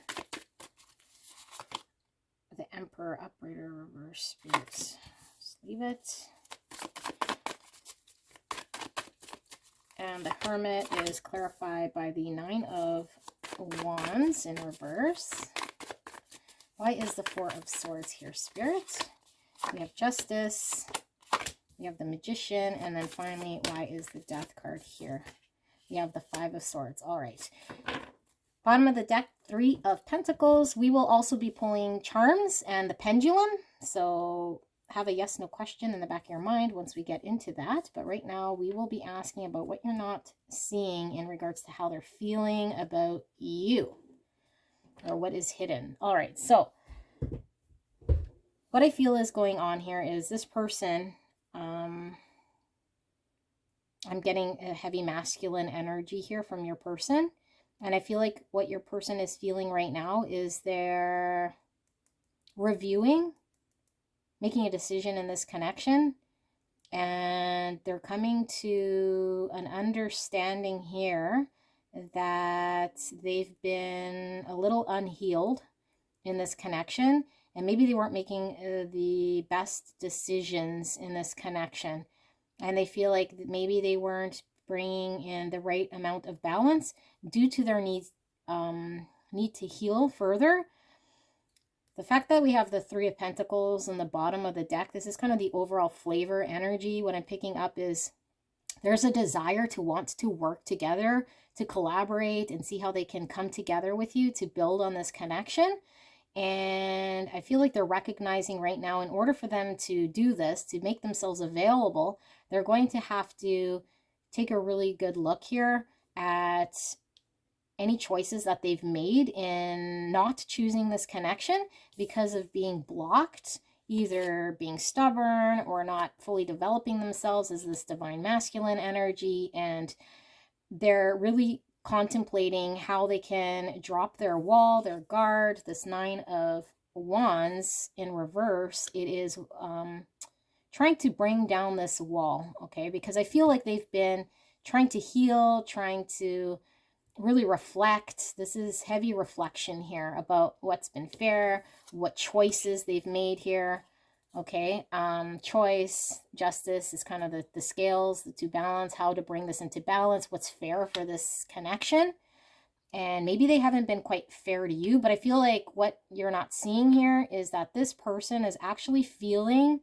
The Emperor, upright or reverse, Spirits. Just leave it. And the Hermit is clarified by the Nine of Wands in reverse. Why is the Four of Swords here, Spirit? We have Justice. We have the Magician. And then finally, why is the Death card here? We have the Five of Swords. All right. Bottom of the deck, Three of Pentacles. We will also be pulling Charms and the Pendulum. So have a yes, no question in the back of your mind once we get into that. But right now, we will be asking about what you're not seeing in regards to how they're feeling about you. Or what is hidden. All right, so what I feel is going on here is this person, I'm getting a heavy masculine energy here from your person. And I feel like what your person is feeling right now is they're reviewing, making a decision in this connection. And they're coming to an understanding here that they've been a little unhealed in this connection, and maybe they weren't making the best decisions in this connection, and they feel like maybe they weren't bringing in the right amount of balance due to their need to heal further. The fact that we have the Three of Pentacles in the bottom of the deck, this is kind of the overall flavor energy. What I'm picking up is there's a desire to want to work together, to collaborate and see how they can come together with you to build on this connection. And I feel like they're recognizing right now, in order for them to do this, to make themselves available, they're going to have to take a really good look here at any choices that they've made in not choosing this connection because of being blocked, either being stubborn or not fully developing themselves as this divine masculine energy. And they're really contemplating how they can drop their wall, their guard. This Nine of Wands in reverse, it is trying to bring down this wall, okay? Because I feel like they've been trying to heal, trying to really reflect. This is heavy reflection here about what's been fair, what choices they've made here. Okay, choice, justice is kind of the scales, to balance, how to bring this into balance, what's fair for this connection. And maybe they haven't been quite fair to you, but I feel like what you're not seeing here is that this person is actually feeling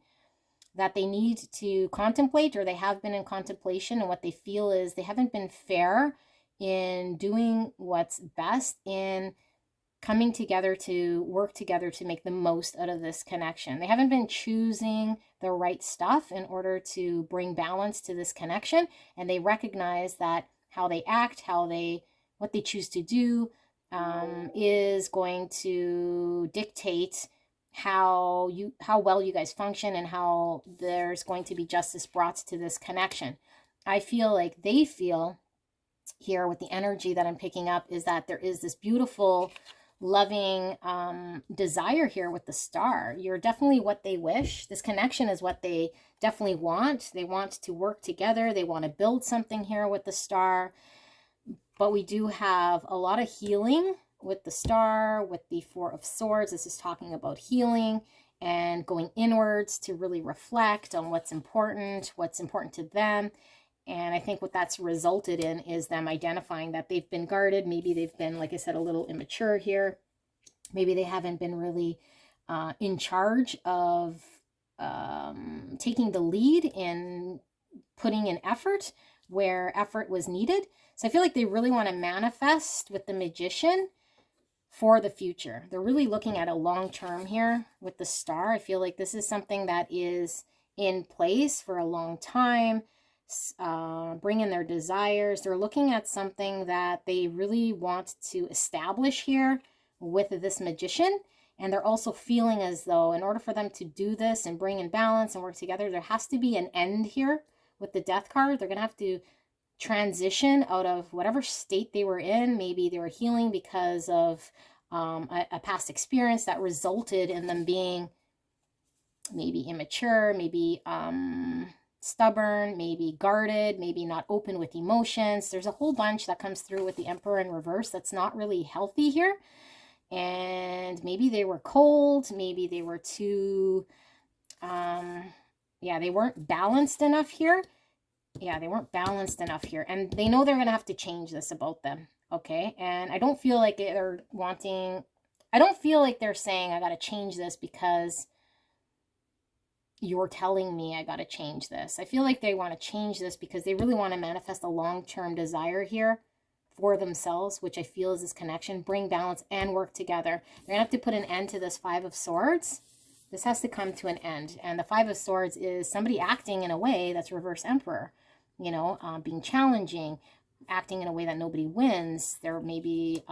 that they need to contemplate, or they have been in contemplation, and what they feel is they haven't been fair in doing what's best in coming together to work together to make the most out of this connection. They haven't been choosing the right stuff in order to bring balance to this connection, and they recognize that how they act, what they choose to do is going to dictate how well you guys function and how there's going to be justice brought to this connection. I feel like they feel here with the energy that I'm picking up is that there is this beautiful loving desire here with the Star. You're definitely what they wish. This connection is what they definitely want. They want to work together. They want to build something here with the Star. But we do have a lot of healing with the Star, with the Four of Swords. This is talking about healing and going inwards to really reflect on what's important to them. And I think what that's resulted in is them identifying that they've been guarded. Maybe they've been, like I said, a little immature here. Maybe they haven't been really in charge of taking the lead in putting in effort where effort was needed. So I feel like they really want to manifest with the Magician for the future. They're really looking at a long term here with the Star. I feel like this is something that is in place for a long time. Bring in their desires. They're looking at something that they really want to establish here with this Magician. And they're also feeling as though in order for them to do this and bring in balance and work together, there has to be an end here with the Death card. They're going to have to transition out of whatever state they were in. Maybe they were healing because of a past experience that resulted in them being maybe immature, maybe stubborn, maybe guarded, maybe not open with emotions. There's a whole bunch that comes through with the Emperor in reverse that's not really healthy here. And maybe they were cold, maybe they were too, yeah, they weren't balanced enough here. Yeah, they weren't balanced enough here. And they know they're going to have to change this about them. Okay. And I don't feel like they're wanting, I don't feel like they're saying, I got to change this because you're telling me I got to change this. I feel like they want to change this because they really want to manifest a long-term desire here for themselves, which I feel is this connection, bring balance and work together. They're going to have to put an end to this Five of Swords. This has to come to an end. And the Five of Swords is somebody acting in a way that's reverse Emperor, you know, being challenging, acting in a way that nobody wins. They're maybe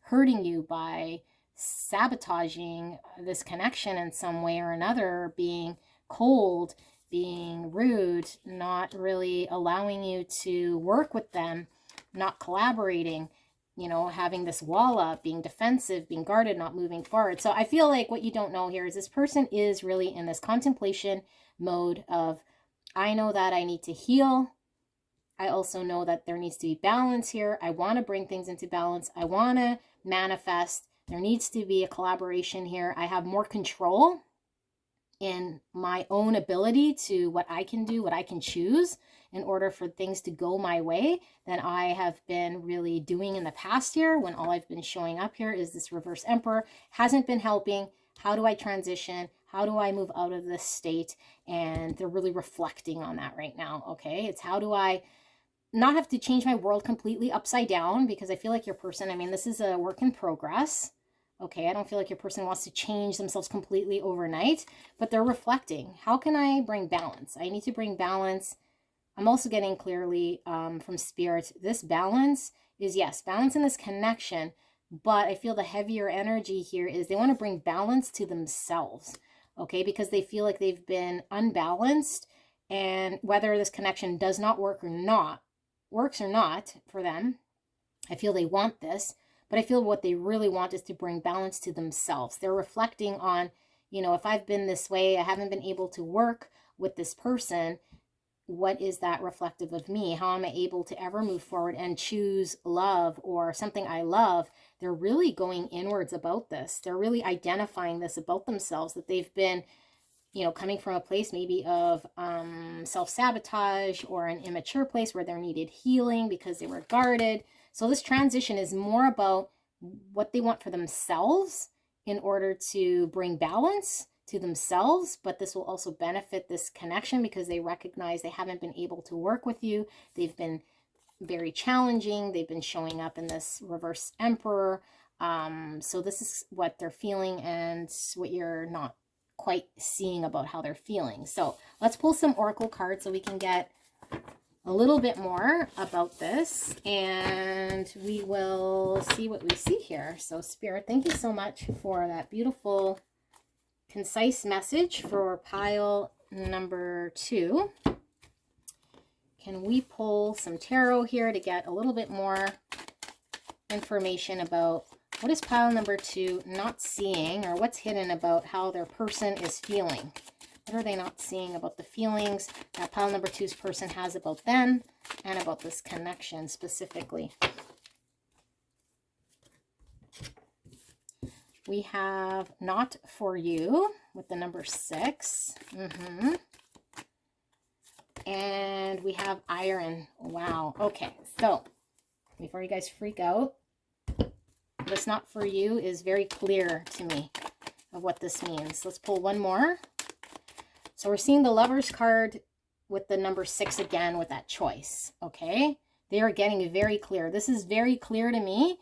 hurting you by sabotaging this connection in some way or another, being cold, being rude, not really allowing you to work with them, not collaborating, you know, having this wall up, being defensive, being guarded, not moving forward. So I feel like what you don't know here is this person is really in this contemplation mode of, I know that I need to heal. I also know that there needs to be balance here. I want to bring things into balance. I want to manifest. There needs to be a collaboration here. I have more control in my own ability to what I can do, what I can choose in order for things to go my way than I have been really doing in the past year, when all I've been showing up here is this reverse Emperor. Hasn't been helping. How do I transition? How do I move out of this state? And they're really reflecting on that right now. Okay. It's how do I not have to change my world completely upside down, because I feel like your person, I mean, this is a work in progress. Okay, I don't feel like your person wants to change themselves completely overnight, but they're reflecting. How can I bring balance? I need to bring balance. I'm also getting clearly from Spirit, this balance is, yes, balance in this connection, but I feel the heavier energy here is they want to bring balance to themselves, okay, because they feel like they've been unbalanced, and whether this connection does not work or not, works or not for them, I feel they want this. But I feel what they really want is to bring balance to themselves. They're reflecting on, you know, if I've been this way, I haven't been able to work with this person, what is that reflective of me? How am I able to ever move forward and choose love or something I love? They're really going inwards about this. They're really identifying this about themselves, that they've been, you know, coming from a place maybe of self-sabotage or an immature place where they needed healing because they were guarded. So this transition is more about what they want for themselves in order to bring balance to themselves, but this will also benefit this connection because they recognize they haven't been able to work with you. They've been very challenging. They've been showing up in this reverse Emperor. So this is what they're feeling and what you're not quite seeing about how they're feeling. So let's pull some oracle cards so we can get a little bit more about this, and we will see what we see here. So Spirit, thank you so much for that beautiful, concise message for pile number 2. Can we pull some tarot here to get a little bit more information about what is pile number 2 not seeing, or what's hidden about how their person is feeling? What are they not seeing about the feelings that pile number 2's person has about them and about this connection specifically? We have not for you with the number 6. And we have iron. Wow. Okay. So before you guys freak out, this not for you is very clear to me of what this means. Let's pull one more. So we're seeing the Lover's card with the number 6 again with that choice, okay? They are getting very clear. This is very clear to me.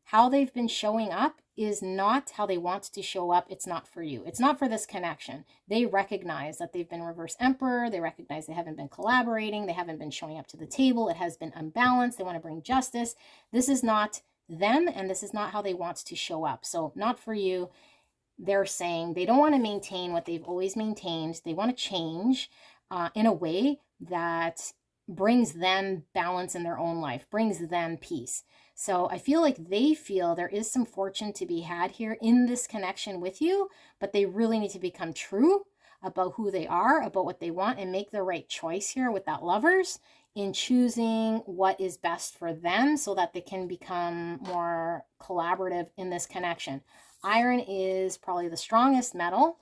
How they've been showing up is not how they want to show up. It's not for you. It's not for this connection. They recognize that they've been reverse Emperor. They recognize they haven't been collaborating. They haven't been showing up to the table. It has been unbalanced. They want to bring justice. This is not them, and this is not how they want to show up. So not for you. They're saying they don't want to maintain what they've always maintained. They want to change in a way that brings them balance in their own life, brings them peace. So I feel like they feel there is some fortune to be had here in this connection with you, but they really need to become true about who they are, about what they want, and make the right choice here with that Lovers in choosing what is best for them so that they can become more collaborative in this connection. Iron is probably the strongest metal.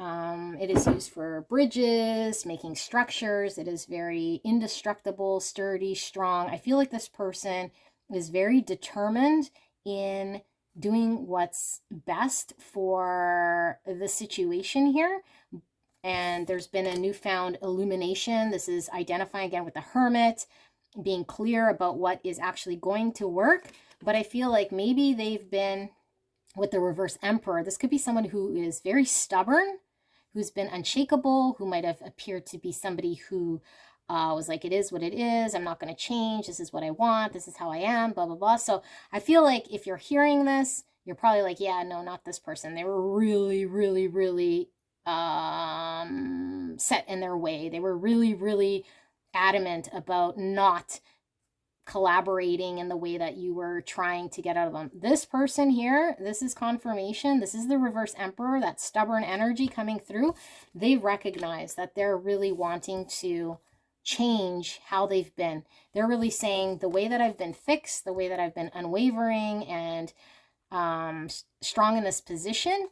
It is used for bridges, making structures. It is very indestructible, sturdy, strong. I feel like this person is very determined in doing what's best for the situation here. And there's been a newfound illumination. This is identifying again with the Hermit, being clear about what is actually going to work. But I feel like maybe they've been with the reverse Emperor. This could be someone who is very stubborn, who's been unshakable, who might have appeared to be somebody who was like, it is what it is. I'm not going to change. This is what I want. This is how I am, blah, blah, blah. So I feel like if you're hearing this, you're probably like, yeah, no, not this person. They were really, really, really set in their way. They were really, really adamant about not collaborating in the way that you were trying to get out of them. This person here, this is confirmation. This is the reverse Emperor, that stubborn energy coming through. They recognize that they're really wanting to change how they've been. They're really saying the way that I've been fixed, the way that I've been unwavering and strong in this position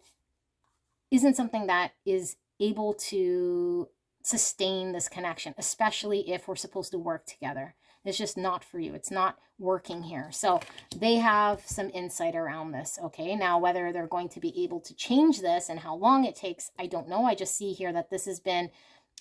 isn't something that is able to sustain this connection, especially if we're supposed to work together. It's just not for you. It's not working here. So they have some insight around this. Okay. Now, whether they're going to be able to change this and how long it takes, I don't know. I just see here that this has been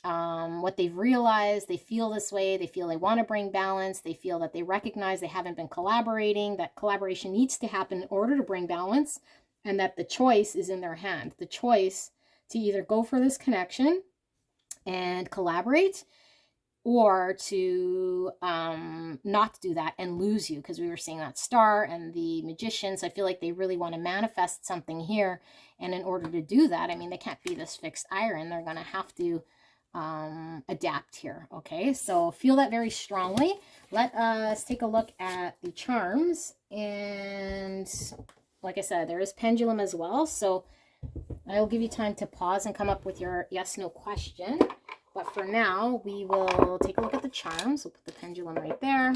what they've realized. They feel this way. They feel they want to bring balance. They feel that they recognize they haven't been collaborating, that collaboration needs to happen in order to bring balance, and that the choice is in their hand. The choice to either go for this connection and collaborate, or to not do that and lose you, because we were seeing that Star and the Magician. So I feel like they really want to manifest something here. And in order to do that, I mean, they can't be this fixed iron. They're going to have to adapt here. Okay, so feel that very strongly. Let us take a look at the charms. And like I said, there is pendulum as well. So I'll give you time to pause and come up with your yes/no question. But for now, we will take a look at the charms. We'll put the pendulum right there.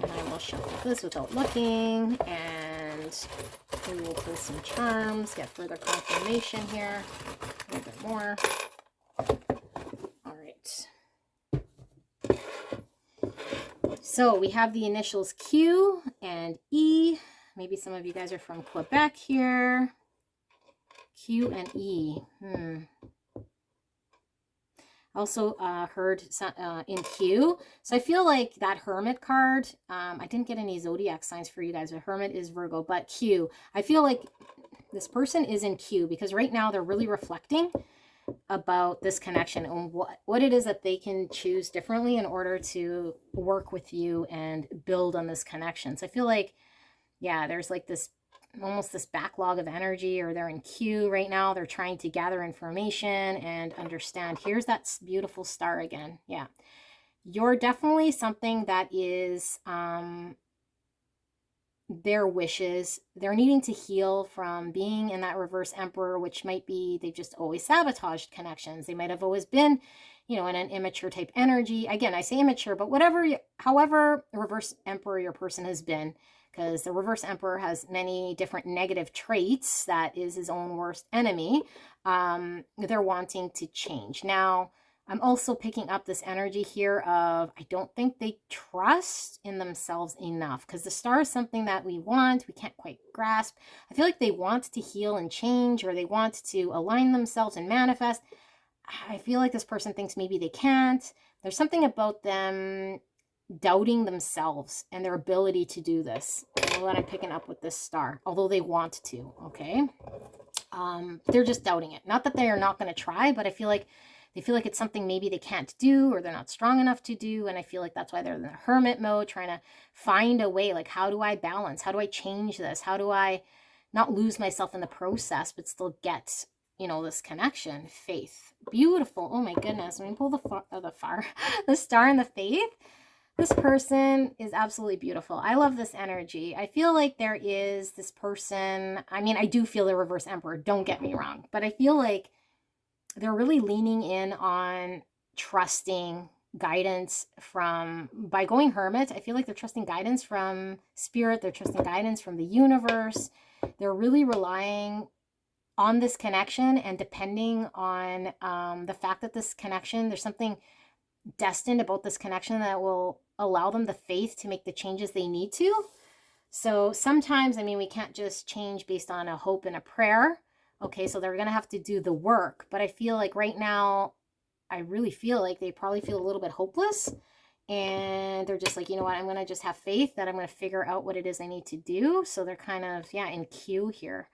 And I will shuffle this without looking. And we will pull some charms, get further confirmation here. A little bit more. All right. So we have the initials Q and E. Maybe some of you guys are from Quebec here. Q and E. Also heard in Q. So I feel like that Hermit card, I didn't get any zodiac signs for you guys. The Hermit is Virgo, but Q. I feel like this person is in Q because right now they're really reflecting about this connection and what it is that they can choose differently in order to work with you and build on this connection. So I feel like, yeah, there's like this almost this backlog of energy, or they're in queue right now. They're trying to gather information and understand. Here's that beautiful Star again. Yeah. You're definitely something that is their wishes. They're needing to heal from being in that reverse Emperor, which might be they've just always sabotaged connections. They might have always been, you know, in an immature type energy. Again, I say immature, but however reverse Emperor your person has been, because the reverse Emperor has many different negative traits. That is his own worst enemy. They're wanting to change. Now, I'm also picking up this energy here of, I don't think they trust in themselves enough, because the Star is something that we want, we can't quite grasp. I feel like they want to heal and change, or they want to align themselves and manifest. I feel like this person thinks maybe they can't. There's something about them doubting themselves and their ability to do this. What I'm picking up with this Star, although they want to, okay? They're just doubting it. Not that they are not going to try, but I feel like they feel like it's something maybe they can't do, or they're not strong enough to do. And I feel like that's why they're in the hermit mode, trying to find a way, like, how do I balance? How do I change this? How do I not lose myself in the process, but still get, you know, this connection, faith. Beautiful. Oh my goodness. When you pull the star in the faith, this person is absolutely beautiful. I love this energy. I feel like there is this person. I mean, I do feel the reverse emperor, don't get me wrong, but I feel like they're really leaning in on trusting guidance from, by going hermit, I feel like they're trusting guidance from spirit, they're trusting guidance from the universe. They're really relying on this connection and depending on the fact that this connection, there's something destined about this connection that will allow them the faith to make the changes they need to. So sometimes, I mean, we can't just change based on a hope and a prayer. Okay, so they're going to have to do the work. But I feel like right now, I really feel like they probably feel a little bit hopeless. And they're just like, you know what, I'm going to just have faith that I'm going to figure out what it is I need to do. So they're kind of, yeah, in queue here.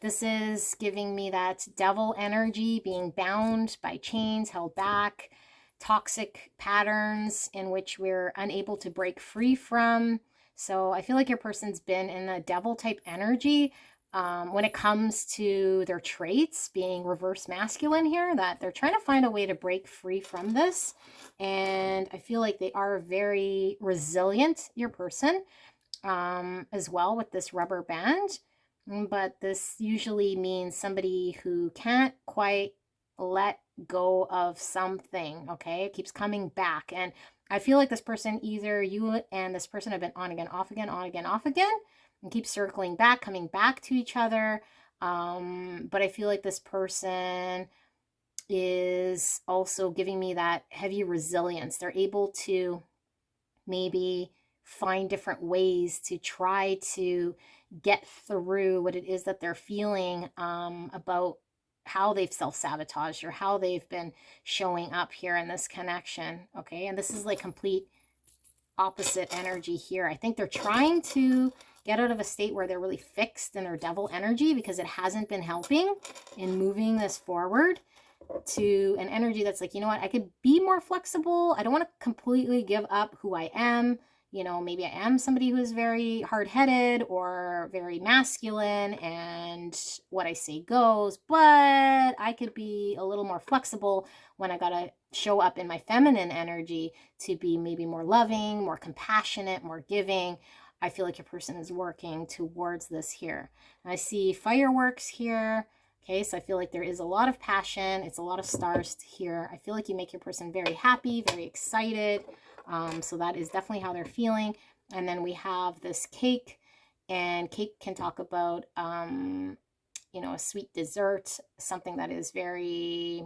This is giving me that devil energy, being bound by chains, held back, toxic patterns in which we're unable to break free from. So I feel like your person's been in a devil type energy when it comes to their traits, being reverse masculine here, that they're trying to find a way to break free from this. And I feel like they are very resilient, your person, as well, with this rubber band. But this usually means somebody who can't quite let go of something, okay? It keeps coming back. And I feel like this person, either you and this person have been on again, off again, on again, off again, and keep circling back, coming back to each other. But I feel like this person is also giving me that heavy resilience. They're able to maybe find different ways to try to get through what it is that they're feeling about how they've self-sabotaged or how they've been showing up here in this connection. Okay, and this is like complete opposite energy here. I think they're trying to get out of a state where they're really fixed in their devil energy because it hasn't been helping in moving this forward to an energy that's like, you know what, I could be more flexible. I don't want to completely give up who I am. You know, maybe I am somebody who is very hard-headed or very masculine and what I say goes, but I could be a little more flexible when I gotta show up in my feminine energy to be maybe more loving, more compassionate, more giving. I feel like your person is working towards this here. I see fireworks here. Okay, so I feel like there is a lot of passion. It's a lot of stars here. I feel like you make your person very happy, very excited. So that is definitely how they're feeling. And then we have this cake, and cake can talk about, you know, a sweet dessert, something that is very,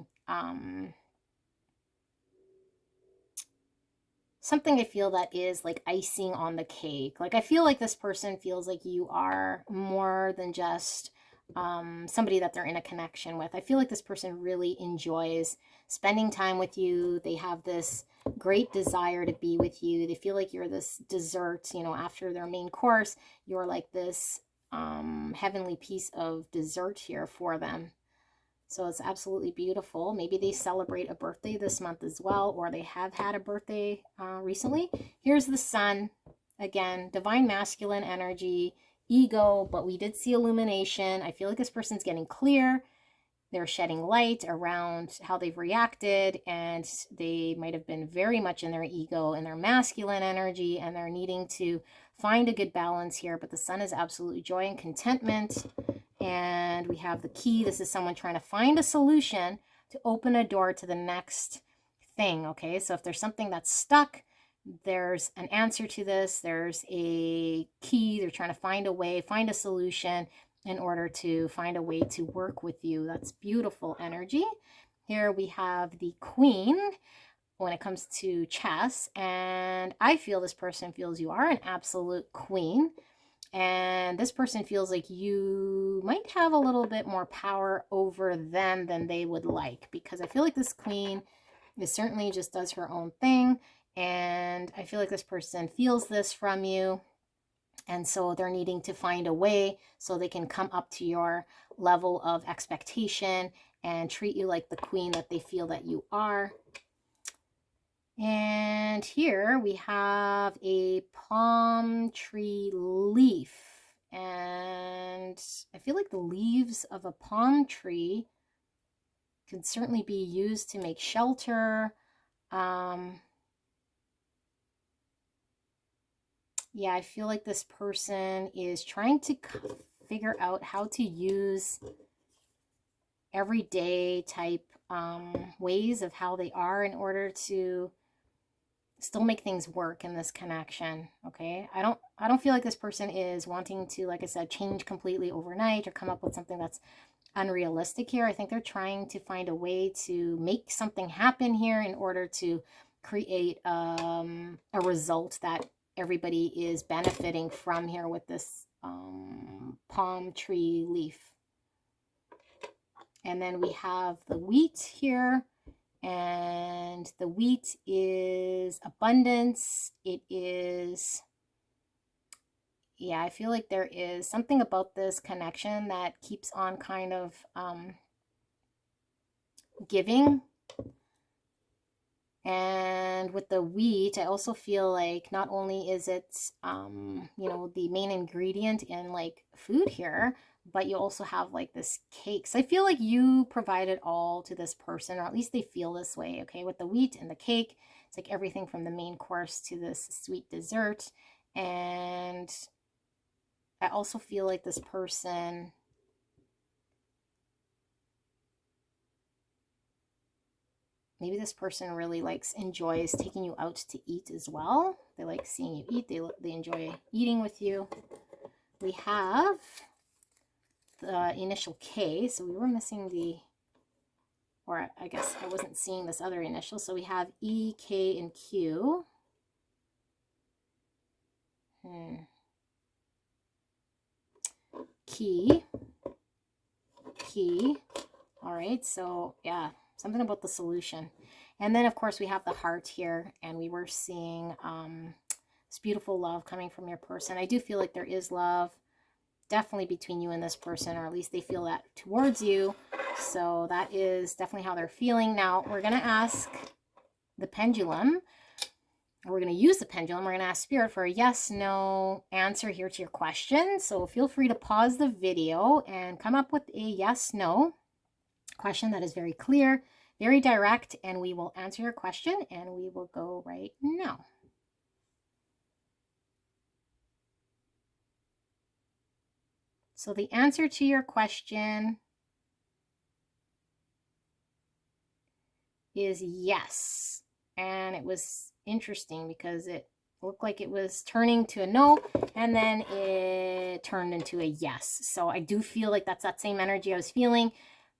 something I feel that is like icing on the cake. Like I feel like this person feels like you are more than just somebody that they're in a connection with. I feel like this person really enjoys spending time with you. They have this great desire to be with you. They feel like you're this dessert, you know, after their main course, you're like this heavenly piece of dessert here for them. So it's absolutely beautiful. Maybe they celebrate a birthday this month as well, or they have had a birthday recently. Here's the sun. Again, divine masculine energy, ego, but we did see illumination. I feel like this person's getting clear. They're shedding light around how they've reacted, and they might have been very much in their ego and their masculine energy, and they're needing to find a good balance here. But the sun is absolutely joy and contentment. And we have the key. This is someone trying to find a solution to open a door to the next thing. Okay, so if there's something that's stuck, there's an answer to this. There's a key. They're trying to find a way, find a solution in order to find a way to work with you. That's beautiful energy. Here we have the queen when it comes to chess. And I feel this person feels you are an absolute queen. And this person feels like you might have a little bit more power over them than they would like, because I feel like this queen is certainly just does her own thing. And I feel like this person feels this from you. And so they're needing to find a way so they can come up to your level of expectation and treat you like the queen that they feel that you are. And here we have a palm tree leaf. And I feel like the leaves of a palm tree Could certainly be used to make shelter. Yeah, I feel like this person is trying to figure out how to use everyday type ways of how they are in order to still make things work in this connection. Okay, I don't feel like this person is wanting to, like I said, change completely overnight or come up with something that's unrealistic here. I think they're trying to find a way to make something happen here in order to create a result that everybody is benefiting from here with this palm tree leaf. And then we have the wheat here, and the wheat is abundance. It is, yeah, I feel like there is something about this connection that keeps on kind of giving. And with the wheat, I also feel like not only is it, you know, the main ingredient in like food here, but you also have like this cake. So I feel like you provide it all to this person, or at least they feel this way, okay? With the wheat and the cake, it's like everything from the main course to this sweet dessert. And I also feel like this person, maybe this person really enjoys taking you out to eat as well. They like seeing you eat. They enjoy eating with you. We have the initial K. So we were missing the, or I guess I wasn't seeing this other initial. So we have E, K, and Q. Key. All right. So yeah, something about the solution. And then of course we have the heart here, and we were seeing this beautiful love coming from your person. I do feel like there is love definitely between you and this person, or at least they feel that towards you. So that is definitely how they're feeling. Now we're going to ask the pendulum, or we're going to use the pendulum. We're going to ask Spirit for a yes, no answer here to your question. So feel free to pause the video and come up with a yes, no question that is very clear, very direct, and we will answer your question, and we will go right now. So the answer to your question is yes. And it was interesting because it looked like it was turning to a no, and then it turned into a yes. So I do feel like that's that same energy I was feeling.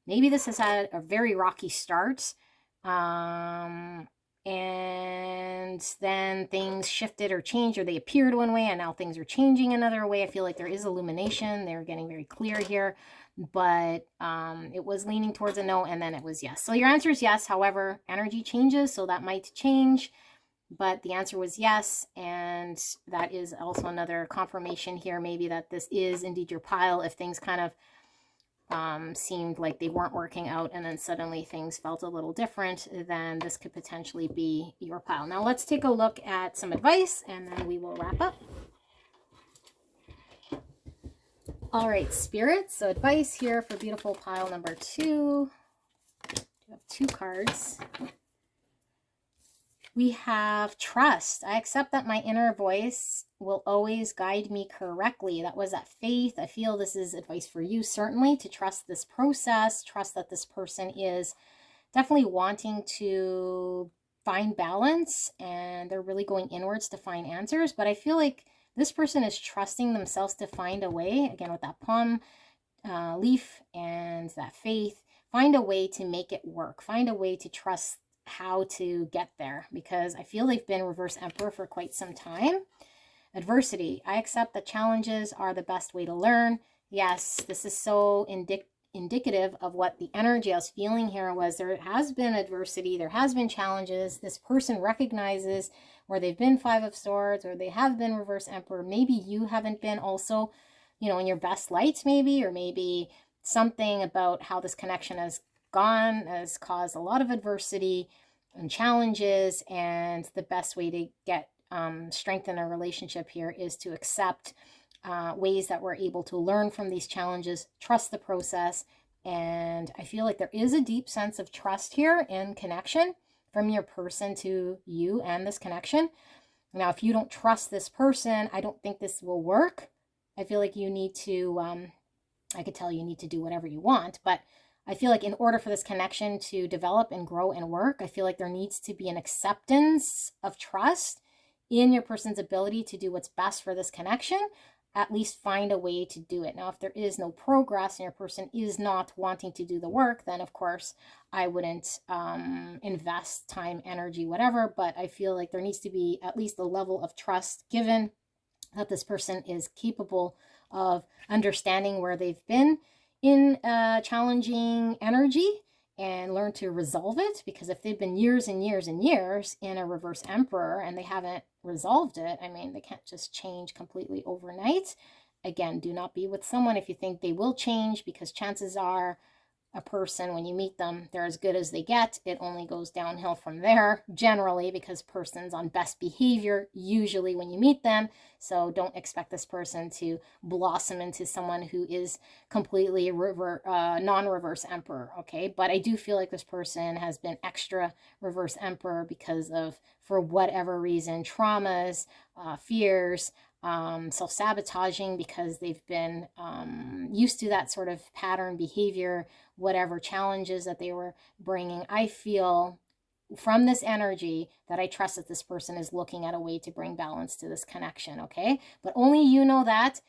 Maybe this has had a very rocky start. And then things shifted or changed, or they appeared one way and now things are changing another way. I feel like there is illumination. They're getting very clear here, but it was leaning towards a no, and then it was yes. So your answer is yes. However, energy changes, so that might change, but the answer was yes. And that is also another confirmation here, maybe that this is indeed your pile. If things kind of seemed like they weren't working out, and then suddenly things felt a little different, then this could potentially be your pile. Now let's take a look at some advice, and then we will wrap up. All right, Spirit. So advice here for beautiful pile number 2. We have 2 cards. We have trust. I accept that my inner voice will always guide me correctly. That was that faith. I feel this is advice for you, certainly, to trust this process, trust that this person is definitely wanting to find balance, and they're really going inwards to find answers. But I feel like this person is trusting themselves to find a way, again, with that palm leaf and that faith, find a way to make it work, find a way to trust how to get there, because I feel they've been reverse emperor for quite some time. Adversity. I accept that challenges are the best way to learn. Yes, this is so indicative of what the energy I was feeling here was. There has been adversity, there has been challenges. This person recognizes where they've been 5 of Swords, or they have been reverse emperor. Maybe you haven't been also, you know, in your best light, maybe, or maybe something about how this connection has gone has caused a lot of adversity and challenges, and the best way to get strengthen a relationship here is to accept ways that we're able to learn from these challenges, trust the process, And I feel like there is a deep sense of trust here and connection from your person to you and this connection. Now, if you don't trust this person, I don't think this will work. I feel like you need to, I could tell you need to do whatever you want, but I feel like in order for this connection to develop and grow and work, I feel like there needs to be an acceptance of trust in your person's ability to do what's best for this connection. At least find a way to do it. Now, if there is no progress and your person is not wanting to do the work, then of course I wouldn't invest time, energy, whatever. But I feel like there needs to be at least a level of trust given that this person is capable of understanding where they've been in challenging energy and learn to resolve it. Because if they've been years and years and years in a reverse emperor and they haven't resolved it, I mean, they can't just change completely overnight. Again, do not be with someone if you think they will change, because chances are a person, when you meet them, they're as good as they get. It only goes downhill from there, generally, because person's on best behavior usually when you meet them. So don't expect this person to blossom into someone who is completely non-reverse emperor, okay? But I do feel like this person has been extra reverse emperor because of, for whatever reason, traumas, fears, self-sabotaging, because they've been used to that sort of pattern behavior, whatever challenges that they were bringing. I feel from this energy that I trust that this person is looking at a way to bring balance to this connection, okay? But only you know that.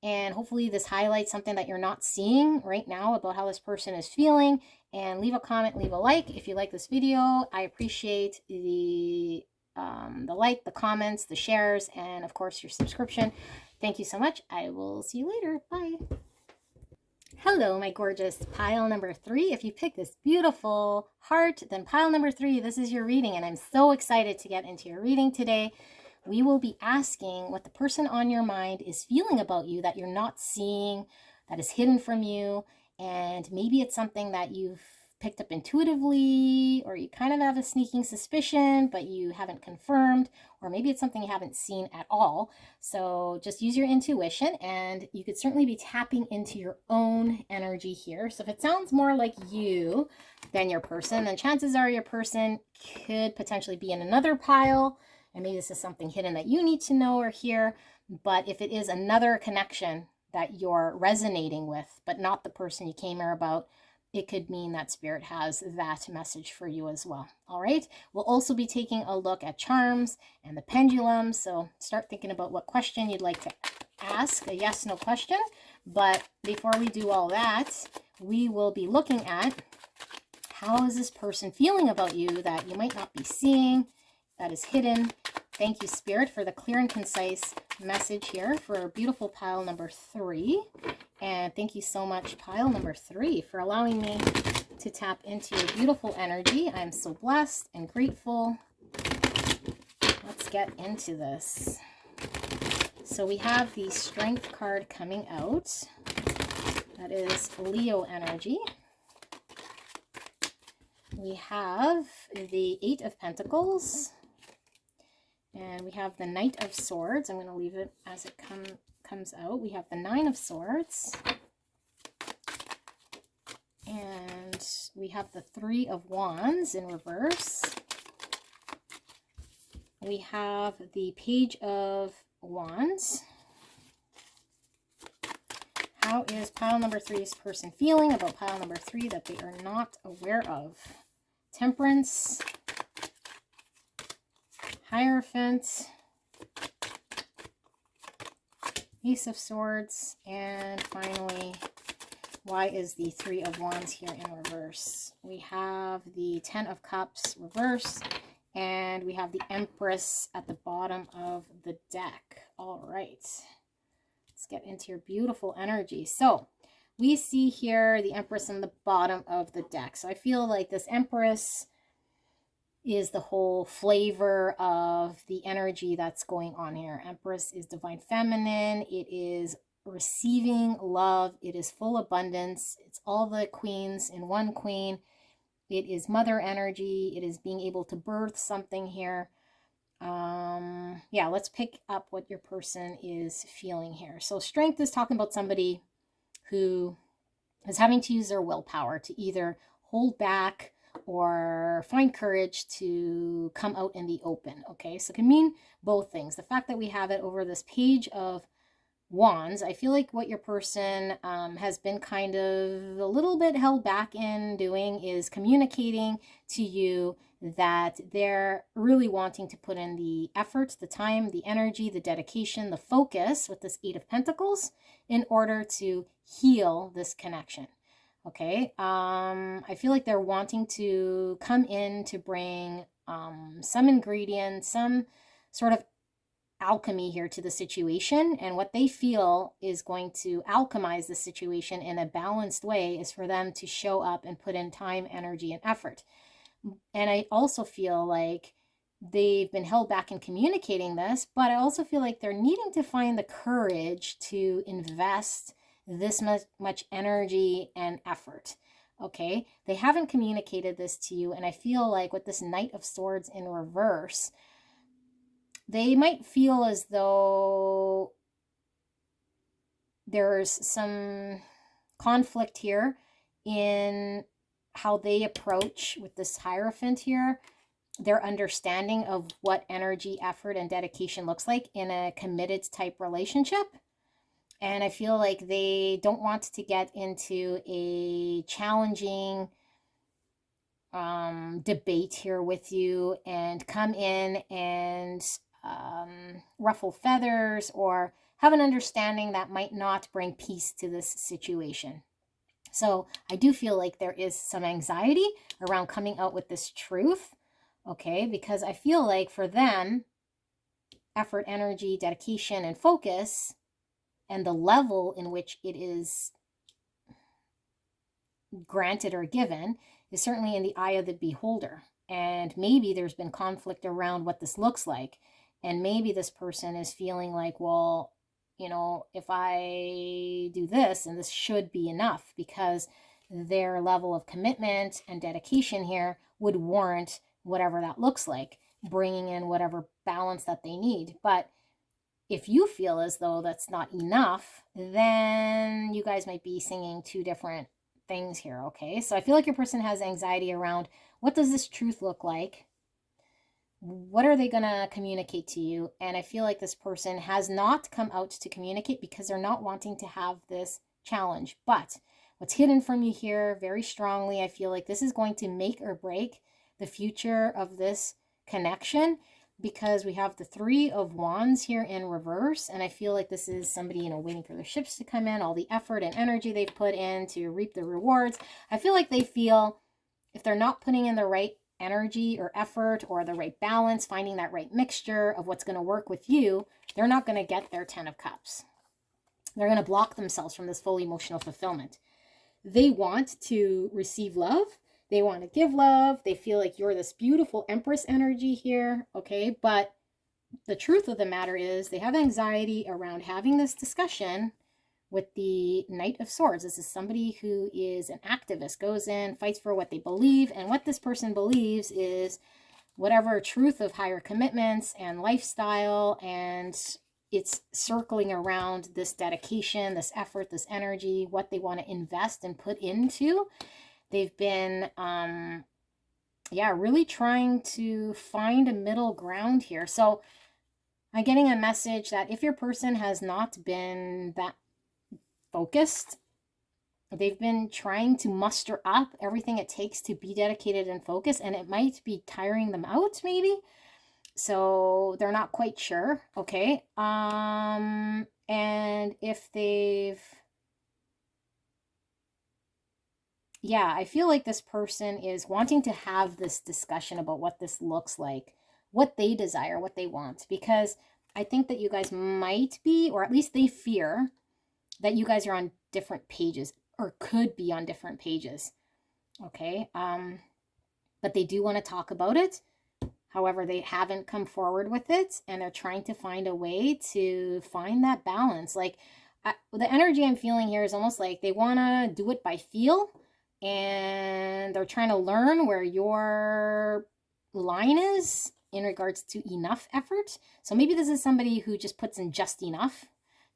And hopefully this highlights something that you're not seeing right now about how this person is feeling. And leave a comment, leave a like if you like this video. I appreciate the like, the comments, the shares, and of course your subscription. Thank you so much. I will see you later. Bye. Hello, my gorgeous pile number 3. If you pick this beautiful heart, then pile number 3, this is your reading, and I'm so excited to get into your reading today. We will be asking what the person on your mind is feeling about you that you're not seeing, that is hidden from you, and maybe it's something that you've picked up intuitively, or you kind of have a sneaking suspicion, but you haven't confirmed, or maybe it's something you haven't seen at all. So just use your intuition, and you could certainly be tapping into your own energy here. So if it sounds more like you than your person, then chances are your person could potentially be in another pile, and maybe this is something hidden that you need to know or hear. But if it is another connection that you're resonating with, but not the person you came here about, it could mean that Spirit has that message for you as well. All right. We'll also be taking a look at charms and the pendulum. So start thinking about what question you'd like to ask, a yes, no question. But before we do all that, we will be looking at how is this person feeling about you that you might not be seeing, that is hidden. Thank you, Spirit, for the clear and concise message here for beautiful pile number 3. And thank you so much, pile number 3, for allowing me to tap into your beautiful energy. I'm so blessed and grateful. Let's get into this. So we have the Strength card coming out. That is Leo energy. We have the 8 of Pentacles. And we have the Knight of Swords. I'm going to leave it as it comes out. We have the 9 of Swords. And we have the 3 of Wands in reverse. We have the Page of Wands. How is pile number 3's person feeling about pile number 3 that they are not aware of? Temperance, Hierophant, Ace of Swords, and finally, why is the 3 of Wands here in reverse? We have the 10 of Cups reverse, and we have the Empress at the bottom of the deck. All right, let's get into your beautiful energy. So we see here the Empress in the bottom of the deck. So I feel like this Empress is the whole flavor of the energy that's going on here. Empress is divine feminine. It is receiving love. It is full abundance. It's all the queens in one queen. It is mother energy. It is being able to birth something here. Yeah, let's pick up what your person is feeling here. So Strength is talking about somebody who is having to use their willpower to either hold back or find courage to come out in the open. Okay, so it can mean both things. The fact that we have it over this page of wands, I feel like what your person has been kind of a little bit held back in doing is communicating to you that they're really wanting to put in the effort, the time, the energy, the dedication, the focus with this Eight of Pentacles in order to heal this connection. Okay, I feel like they're wanting to come in to bring some ingredients, some sort of alchemy here to the situation, and what they feel is going to alchemize the situation in a balanced way is for them to show up and put in time, energy, and effort. And I also feel like they've been held back in communicating this, but I also feel like they're needing to find the courage to invest this much energy and effort. Okay, they haven't communicated this to you, and I feel like with this Knight of Swords in reverse, they might feel as though there's some conflict here in how they approach with this Hierophant here, their understanding of what energy, effort, and dedication looks like in a committed type relationship. And I feel like they don't want to get into a challenging debate here with you and come in and ruffle feathers or have an understanding that might not bring peace to this situation. So I do feel like there is some anxiety around coming out with this truth, okay? Because I feel like for them, effort, energy, dedication, and focus, and the level in which it is granted or given is certainly in the eye of the beholder. And maybe there's been conflict around what this looks like. And maybe this person is feeling like, well, you know, if I do this, and this should be enough, because their level of commitment and dedication here would warrant whatever that looks like, bringing in whatever balance that they need. But if you feel as though that's not enough, then you guys might be singing two different things here, okay? So I feel like your person has anxiety around, what does this truth look like? What are they going to communicate to you? And I feel like this person has not come out to communicate because they're not wanting to have this challenge. But what's hidden from you here very strongly, I feel like this is going to make or break the future of this connection, because we have the Three of Wands here in reverse. And I feel like this is somebody, you know, waiting for their ships to come in, all the effort and energy they've put in to reap the rewards. I feel like they feel if they're not putting in the right energy or effort or the right balance, finding that right mixture of what's going to work with you, they're not going to get their 10 of Cups. They're going to block themselves from this full emotional fulfillment. They want to receive love. They want to give love. They feel like you're this beautiful Empress energy here, okay? But the truth of the matter is they have anxiety around having this discussion with the Knight of Swords. This is somebody who is an activist, goes in, fights for what they believe, and what this person believes is whatever truth of higher commitments and lifestyle, and it's circling around this dedication, this effort, this energy, what they want to invest and put into. They've been, really trying to find a middle ground here. So I'm getting a message that if your person has not been that focused, they've been trying to muster up everything it takes to be dedicated and focused, and it might be tiring them out maybe. So they're not quite sure, okay? And if they've, I feel like this person is wanting to have this discussion about what this looks like, what they desire, what they want, because I think that you guys might be, or at least they fear that you guys are on different pages or could be on different pages, okay? But they do want to talk about it. However, they haven't come forward with it, and they're trying to find a way to find that balance. Like, the energy I'm feeling here is almost like they want to do it by feel, and they're trying to learn where your line is in regards to enough effort. So maybe this is somebody who just puts in just enough,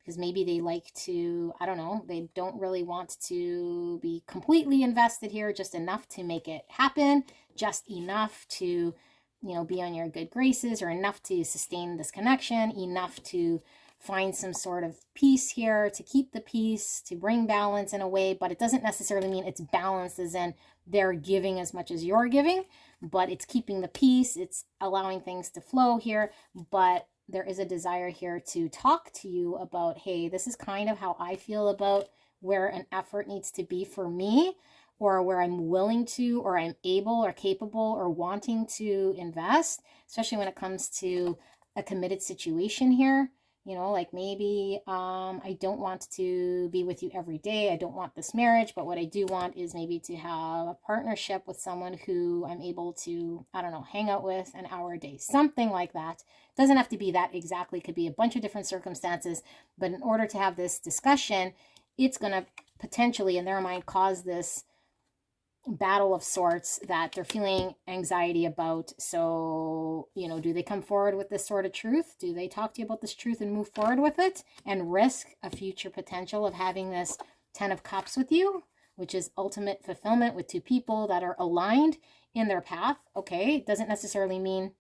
because maybe they like to, I don't know, they don't really want to be completely invested here, just enough to make it happen, just enough to, you know, be on your good graces, or enough to sustain this connection, enough to find some sort of peace here, to keep the peace, to bring balance in a way. But it doesn't necessarily mean it's balanced as in they're giving as much as you're giving, but it's keeping the peace, it's allowing things to flow here. But there is a desire here to talk to you about, hey, this is kind of how I feel about where an effort needs to be for me, or where I'm willing to, or I'm able or capable or wanting to invest, especially when it comes to a committed situation here. You know, like maybe I don't want to be with you every day. I don't want this marriage, but what I do want is maybe to have a partnership with someone who I'm able to, I don't know, hang out with an hour a day, something like that. Doesn't have to be that exactly. Could be a bunch of different circumstances. But in order to have this discussion, it's going to potentially, in their mind, cause this battle of sorts that they're feeling anxiety about. So, you know, do they come forward with this sort of truth? Do they talk to you about this truth and move forward with it and risk a future potential of having this 10 of Cups with you, which is ultimate fulfillment with two people that are aligned in their path? Okay, it doesn't necessarily mean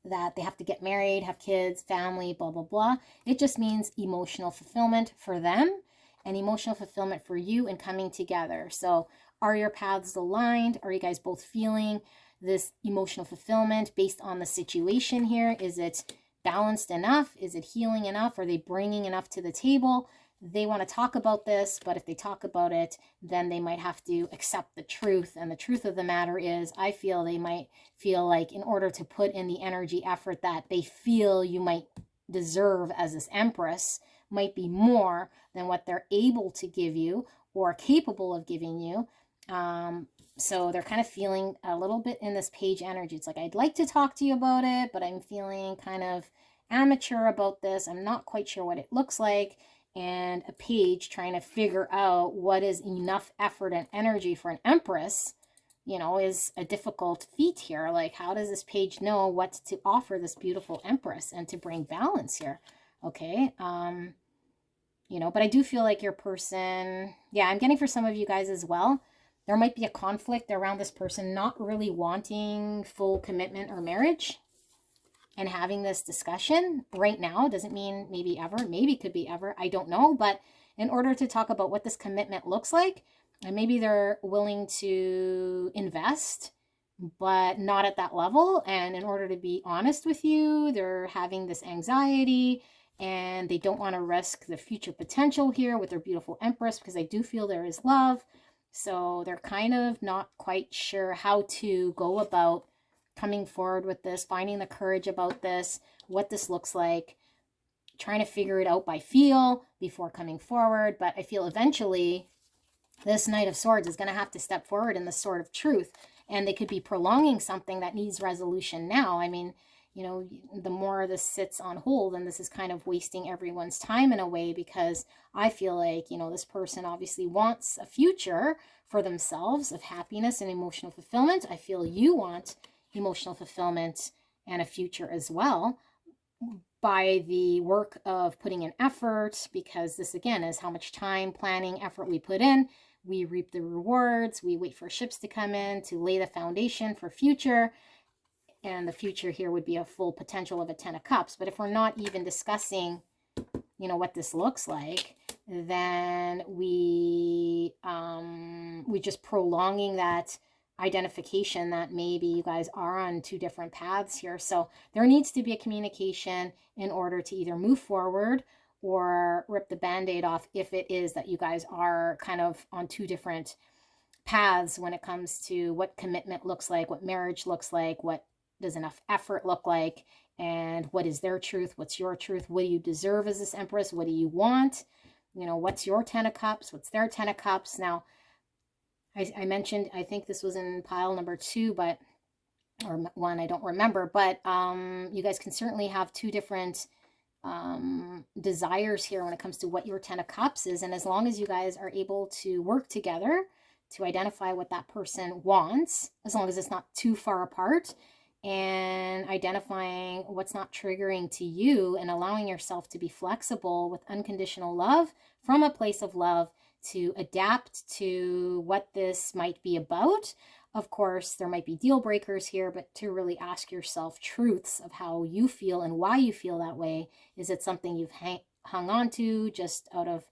that they have to get married, have kids, family, blah, blah, blah. It just means emotional fulfillment for them and emotional fulfillment for you in coming together. So are your paths aligned? Are you guys both feeling this emotional fulfillment based on the situation here? Is it balanced enough? Is it healing enough? Are they bringing enough to the table? They want to talk about this, but if they talk about it, then they might have to accept the truth. And the truth of the matter is, I feel they might feel like in order to put in the energy effort that they feel you might deserve as this Empress might be more than what they're able to give you or capable of giving you. So they're kind of feeling a little bit in this Page energy. It's like, I'd like to talk to you about it, but I'm feeling kind of amateur about this. I'm not quite sure what it looks like. And a Page trying to figure out what is enough effort and energy for an Empress, you know, is a difficult feat here. Like, how does this Page know what to offer this beautiful Empress and to bring balance here? Okay. You know, but I do feel like your person, yeah, I'm getting for some of you guys as well, there might be a conflict around this person not really wanting full commitment or marriage and having this discussion right now. Doesn't mean maybe ever, maybe could be ever, I don't know. But in order to talk about what this commitment looks like, and maybe they're willing to invest, but not at that level. And in order to be honest with you, they're having this anxiety and they don't want to risk the future potential here with their beautiful Empress, because I do feel there is love. So they're kind of not quite sure how to go about coming forward with this, finding the courage about this, what this looks like, trying to figure it out by feel before coming forward. But I feel eventually this Knight of Swords is going to have to step forward in this sort of truth. And they could be prolonging something that needs resolution now. I mean, you know, the more this sits on hold, and this is kind of wasting everyone's time in a way, because I feel like, you know, this person obviously wants a future for themselves of happiness and emotional fulfillment. I feel you want emotional fulfillment and a future as well by the work of putting in effort, because this again is how much time, planning, effort we put in. We reap the rewards. We wait for ships to come in to lay the foundation for future. And the future here would be a full potential of a 10 of Cups. But if we're not even discussing, you know, what this looks like, then we just prolonging that identification that maybe you guys are on two different paths here. So there needs to be a communication in order to either move forward or rip the Band-Aid off, if it is that you guys are kind of on two different paths when it comes to what commitment looks like, what marriage looks like, what does enough effort look like, and what is their truth, what's your truth, what do you deserve as this Empress, what do you want, you know, what's your 10 of Cups, what's their 10 of Cups. Now, I mentioned, I think this was in pile number 2, but, or 1, I don't remember, but you guys can certainly have two different desires here when it comes to what your 10 of Cups is. And as long as you guys are able to work together to identify what that person wants, as long as it's not too far apart, and identifying what's not triggering to you and allowing yourself to be flexible with unconditional love from a place of love to adapt to what this might be about. Of course, there might be deal breakers here, but to really ask yourself truths of how you feel and why you feel that way. Is it something you've hung on to just out of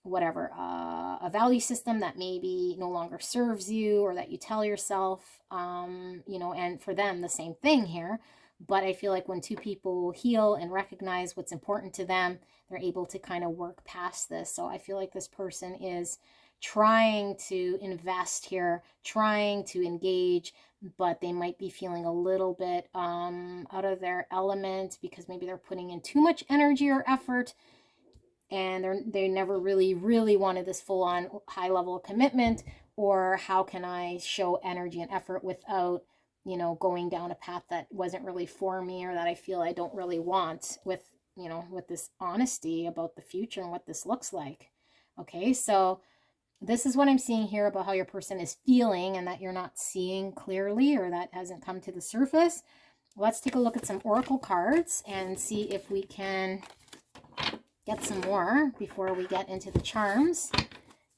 whatever, a value system that maybe no longer serves you, or that you tell yourself, and for them, the same thing here. But I feel like when two people heal and recognize what's important to them, they're able to kind of work past this. So I feel like this person is trying to invest here, trying to engage, but they might be feeling a little bit out of their element because maybe they're putting in too much energy or effort, and they never really wanted this full-on high level of commitment. Or how can I show energy and effort without going down a path that wasn't really for me, or that I feel I don't really want, with this honesty about the future and what this looks like. Okay, so this is what I'm seeing here about how your person is feeling, and that you're not seeing clearly, or that hasn't come to the surface. Let's take a look at some oracle cards and see if we can get some more before we get into the charms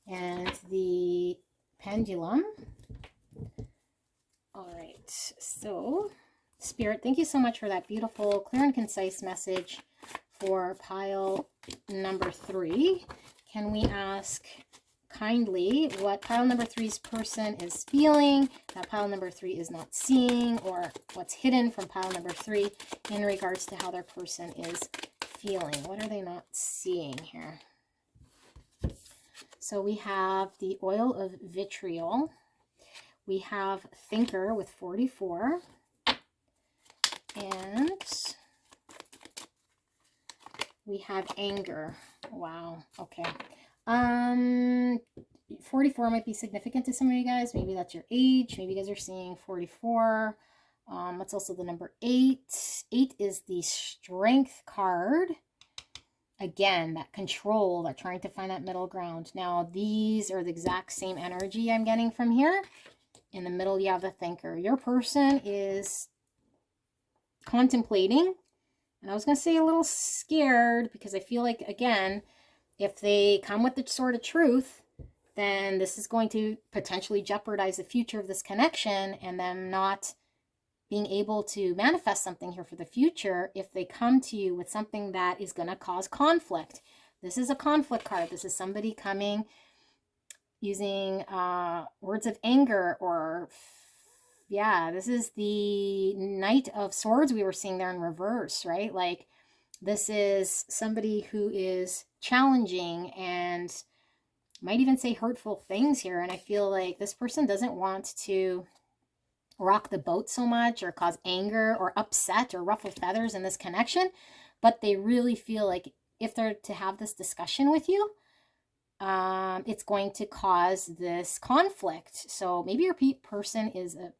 and the pendulum. All right, so Spirit, thank you so much for that beautiful, clear and concise message for pile number 3. Can we ask kindly what pile number 3's person is feeling, that pile number 3 is not seeing, or what's hidden from pile number 3 in regards to how their person is feeling? What are they not seeing here? So we have the oil of vitriol. We have thinker with 44. And we have anger. Wow. Okay. 44 might be significant to some of you guys. Maybe that's your age. Maybe you guys are seeing 44. That's also the number 8. 8 is the strength card. Again, that control, that trying to find that middle ground. Now, these are the exact same energy I'm getting from here. In the middle, you have the thinker. Your person is contemplating. And I was going to say a little scared, because I feel like, again, if they come with the sort of truth, then this is going to potentially jeopardize the future of this connection, and them not being able to manifest something here for the future if they come to you with something that is going to cause conflict. This is a conflict card. This is somebody coming using words of anger, or this is the Knight of Swords we were seeing there in reverse, right? Like, this is somebody who is challenging and might even say hurtful things here. And I feel like this person doesn't want to rock the boat so much, or cause anger or upset or ruffle feathers in this connection, but they really feel like if they're to have this discussion with you, it's going to cause this conflict. So maybe your person is a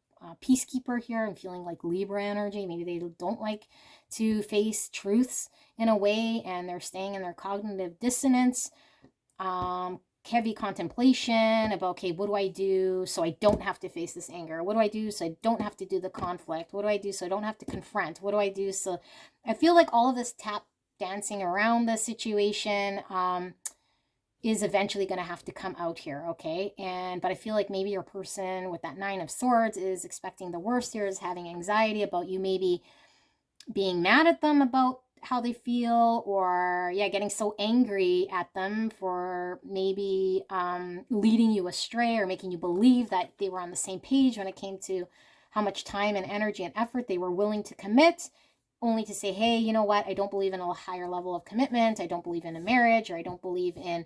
peacekeeper here. I'm feeling like Libra energy. Maybe they don't like to face truths in a way, and they're staying in their cognitive dissonance. Heavy contemplation about, okay, what do I do so I don't have to face this anger? What do I do so I don't have to do the conflict? What do I do so I don't have to confront? What do I do? So I feel like all of this tap dancing around the situation is eventually going to have to come out here, okay? But I feel like maybe your person with that 9 of Swords is expecting the worst here, is having anxiety about you maybe being mad at them about how they feel, or getting so angry at them for maybe leading you astray, or making you believe that they were on the same page when it came to how much time and energy and effort they were willing to commit, only to say, hey, you know what, I don't believe in a higher level of commitment, I don't believe in a marriage, or I don't believe in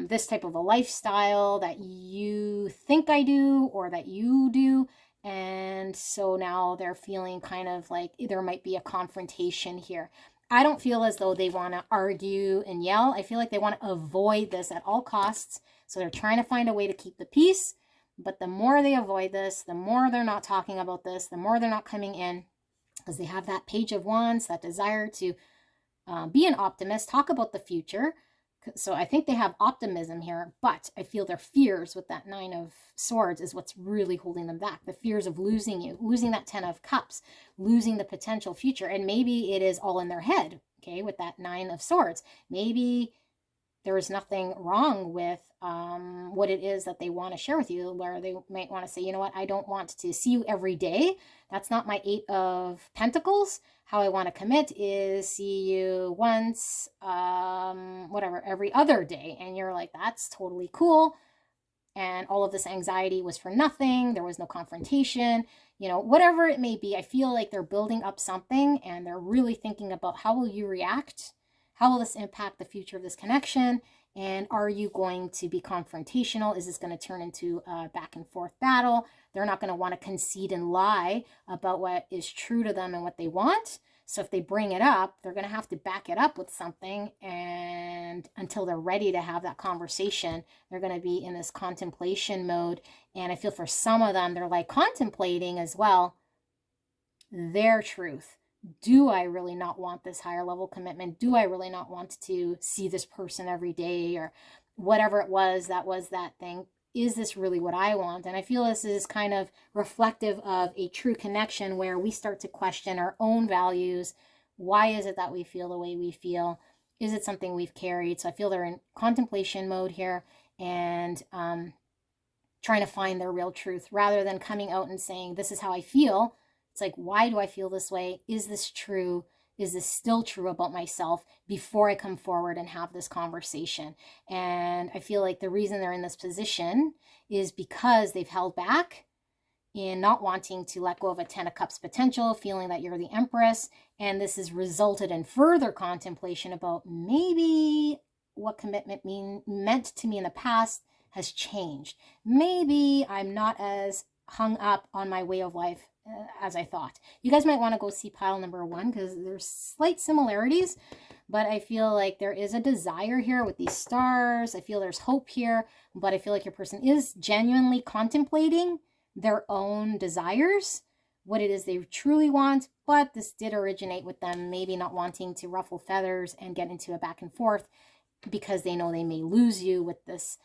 this type of a lifestyle that you think I do, or that you do. And so now they're feeling kind of like there might be a confrontation here. I don't feel as though they want to argue and yell. I feel like they want to avoid this at all costs. So they're trying to find a way to keep the peace. But the more they avoid this, the more they're not talking about this, the more they're not coming in, because they have that Page of Wands, that desire to be an optimist, talk about the future, So I think they have optimism here, but I feel their fears with that 9 of Swords is what's really holding them back. The fears of losing you, losing that 10 of Cups, losing the potential future. And maybe it is all in their head, okay, with that 9 of Swords. Maybe there is nothing wrong with what it is that they want to share with you, where they might want to say, you know what, I don't want to see you every day. That's not my 8 of Pentacles. How I want to commit is see you once, whatever, every other day. And you're like, that's totally cool. And all of this anxiety was for nothing. There was no confrontation, you know, whatever it may be. I feel like they're building up something and they're really thinking about how will you react? How will this impact the future of this connection? And are you going to be confrontational? Is this going to turn into a back and forth battle? They're not going to want to concede and lie about what is true to them and what they want. So if they bring it up, they're going to have to back it up with something. And until they're ready to have that conversation, they're going to be in this contemplation mode. And I feel for some of them, they're like contemplating as well their truth. Do I really not want this higher level commitment? Do I really not want to see this person every day, or whatever it was that thing? Is this really what I want? And I feel this is kind of reflective of a true connection where we start to question our own values. Why is it that we feel the way we feel? Is it something we've carried? So I feel they're in contemplation mode here and trying to find their real truth rather than coming out and saying, this is how I feel. It's like, why do I feel this way? Is this true? Is this still true about myself before I come forward and have this conversation? And I feel like the reason they're in this position is because they've held back in not wanting to let go of a 10 of Cups potential, feeling that you're the Empress. And this has resulted in further contemplation about maybe what commitment meant to me in the past has changed. Maybe I'm not as hung up on my way of life as I thought. You guys might want to go see pile number 1 because there's slight similarities, but I feel like there is a desire here with these stars. I feel there's hope here, but I feel like your person is genuinely contemplating their own desires, what it is they truly want, but this did originate with them maybe not wanting to ruffle feathers and get into a back and forth because they know they may lose you with this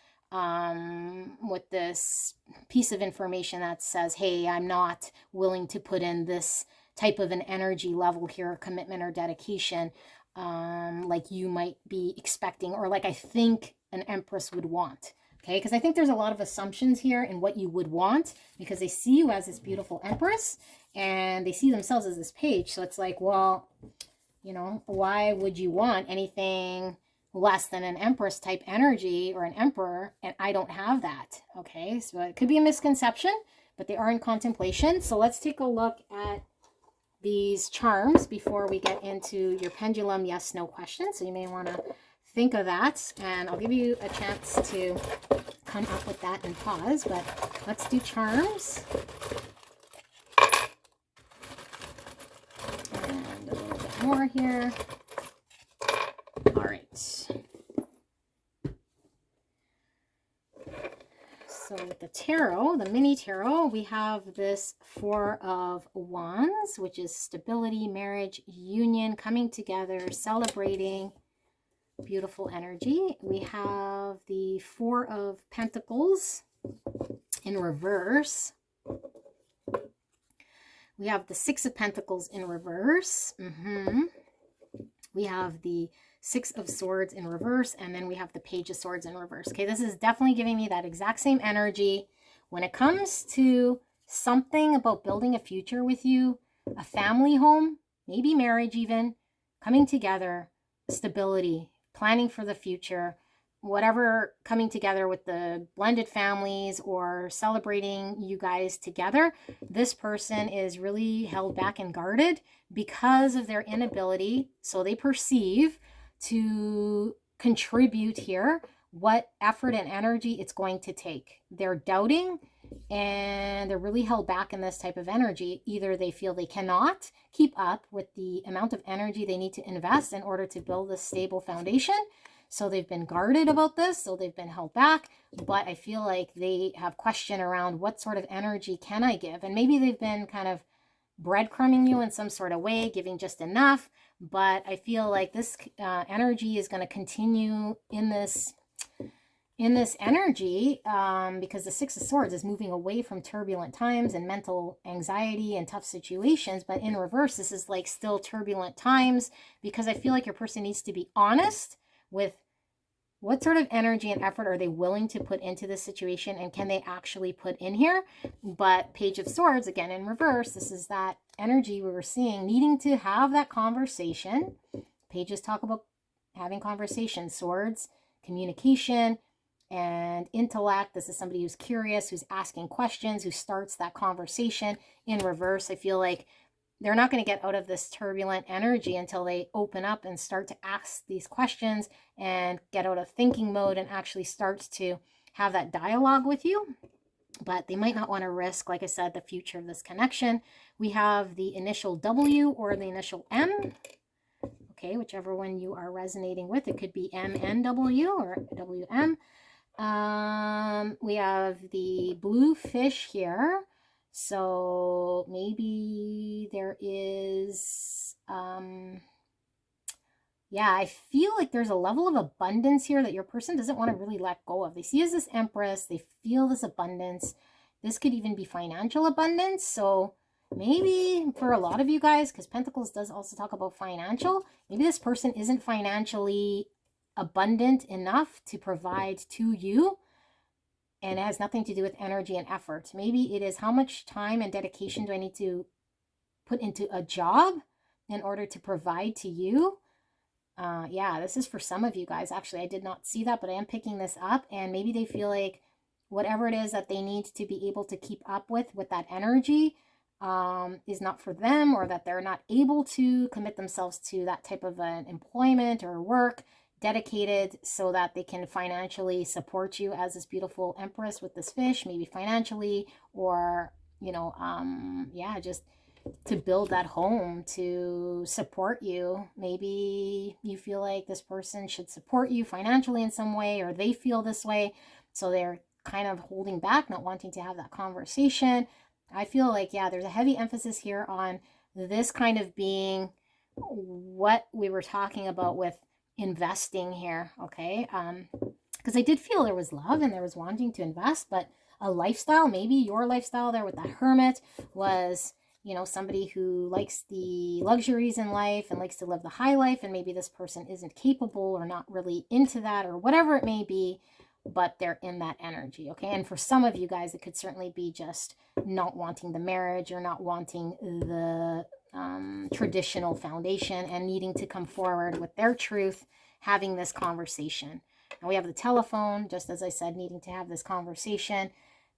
piece of information that says, hey, I'm not willing to put in this type of an energy level here, commitment or dedication, like you might be expecting, or like I think an Empress would want. Okay, because I think there's a lot of assumptions here in what you would want, because they see you as this beautiful Empress and they see themselves as this page. So it's like, well, you know, why would you want anything less than an Empress type energy or an Emperor? And I don't have that. Okay, so it could be a misconception, but they are in contemplation. So let's take a look at these charms before we get into your pendulum yes no question. So you may want to think of that, and I'll give you a chance to come up with that and pause, but let's do charms. And a little bit more here. All right. So with the tarot, the mini tarot, we have this 4 of Wands, which is stability, marriage, union, coming together, celebrating, beautiful energy. We have the 4 of Pentacles in reverse. We have the 6 of Pentacles in reverse. We have the 6 of Swords in reverse, and then we have the Page of Swords in reverse. Okay, this is definitely giving me that exact same energy. When it comes to something about building a future with you, a family home, maybe marriage even, coming together, stability, planning for the future, whatever, coming together with the blended families or celebrating you guys together, this person is really held back and guarded because of their inability, so they perceive, to contribute here what effort and energy it's going to take. They're doubting and they're really held back in this type of energy. Either they feel they cannot keep up with the amount of energy they need to invest in order to build a stable foundation. So they've been guarded about this, so they've been held back, but I feel like they have question around what sort of energy can I give? And maybe they've been kind of breadcrumbing you in some sort of way, giving just enough, but I feel like this energy is going to continue in this energy, because the Six of Swords is moving away from turbulent times and mental anxiety and tough situations. But in reverse, this is like still turbulent times, because I feel like your person needs to be honest with what sort of energy and effort are they willing to put into this situation, and can they actually put in here. But Page of Swords, again in reverse, this is that energy we were seeing, needing to have that conversation. Pages talk about having conversations. Swords, communication and intellect. This is somebody who's curious, who's asking questions, who starts that conversation. In reverse, I feel like they're not going to get out of this turbulent energy until they open up and start to ask these questions and get out of thinking mode and actually start to have that dialogue with you. But they might not want to risk, like I said, the future of this connection. We have the initial W or the initial M. Okay, whichever one you are resonating with. It could be MNW or WM. We have the blue fish here. So maybe there is, yeah, I feel like there's a level of abundance here that your person doesn't want to really let go of. They see as this Empress, they feel this abundance. This could even be financial abundance. So maybe for a lot of you guys, because Pentacles does also talk about financial, maybe this person isn't financially abundant enough to provide to you. And it has nothing to do with energy and effort. Maybe it is how much time and dedication do I need to put into a job in order to provide to you. Yeah, this is for some of you guys. Actually, I did not see that, but I am picking this up. And maybe they feel like whatever it is that they need to be able to keep up with that energy is not for them, or that they're not able to commit themselves to that type of an employment or work dedicated so that they can financially support you as this beautiful Empress with this fish, maybe financially, or, you know, yeah, just to build that home, to support you. Maybe you feel like this person should support you financially in some way, or they feel this way, so they're kind of holding back, not wanting to have that conversation. I feel like, yeah, there's a heavy emphasis here on this kind of being what we were talking about with investing here, okay? Because I did feel there was love and there was wanting to invest, but a lifestyle, maybe your lifestyle there with that Hermit was, you know, somebody who likes the luxuries in life and likes to live the high life, and maybe this person isn't capable or not really into that, or whatever it may be, but they're in that energy, okay? And for some of you guys, it could certainly be just not wanting the marriage or not wanting the traditional foundation and needing to come forward with their truth, having this conversation. Now we have the telephone, just as I said, needing to have this conversation.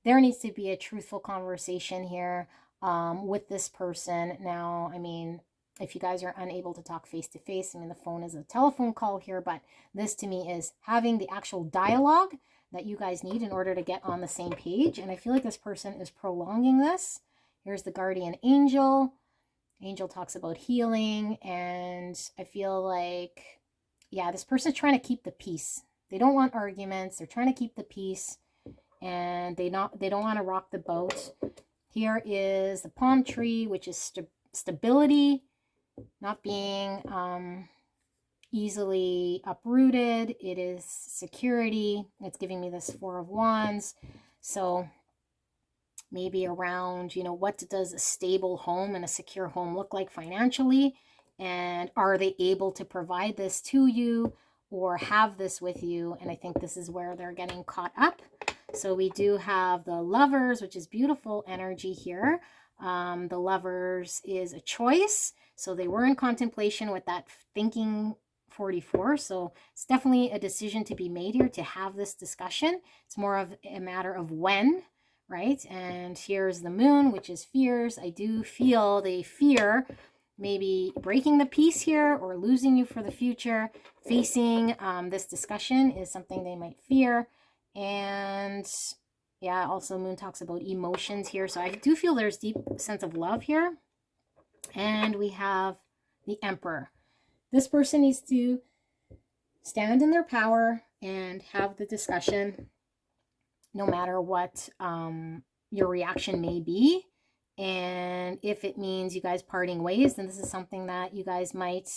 There needs to be a truthful conversation here with this person. Now, I mean, if you guys are unable to talk face to face, I mean, the phone is a telephone call here, but this to me is having the actual dialogue that you guys need in order to get on the same page. And I feel like this person is prolonging this. Here's the guardian angel. Angel talks about healing, and I feel like, yeah, this person's trying to keep the peace. They don't want arguments. They're trying to keep the peace, and they don't want to rock the boat. Here is the palm tree, which is stability, not being easily uprooted. It is security. It's giving me this Four of Wands. So maybe around, you know, what does a stable home and a secure home look like financially? And are they able to provide this to you or have this with you? And I think this is where they're getting caught up. So we do have the Lovers, which is beautiful energy here. The Lovers is a choice. So they were in contemplation with that thinking 44. So it's definitely a decision to be made here to have this discussion. It's more of a matter of when, right? And here's the Moon, which is fears. I do feel they fear maybe breaking the peace here or losing you for the future. Facing this discussion is something they might fear. And yeah, also Moon talks about emotions here. So I do feel there's deep sense of love here. And we have the Emperor. This person needs to stand in their power and have the discussion no matter what your reaction may be. And if it means you guys parting ways, then this is something that you guys might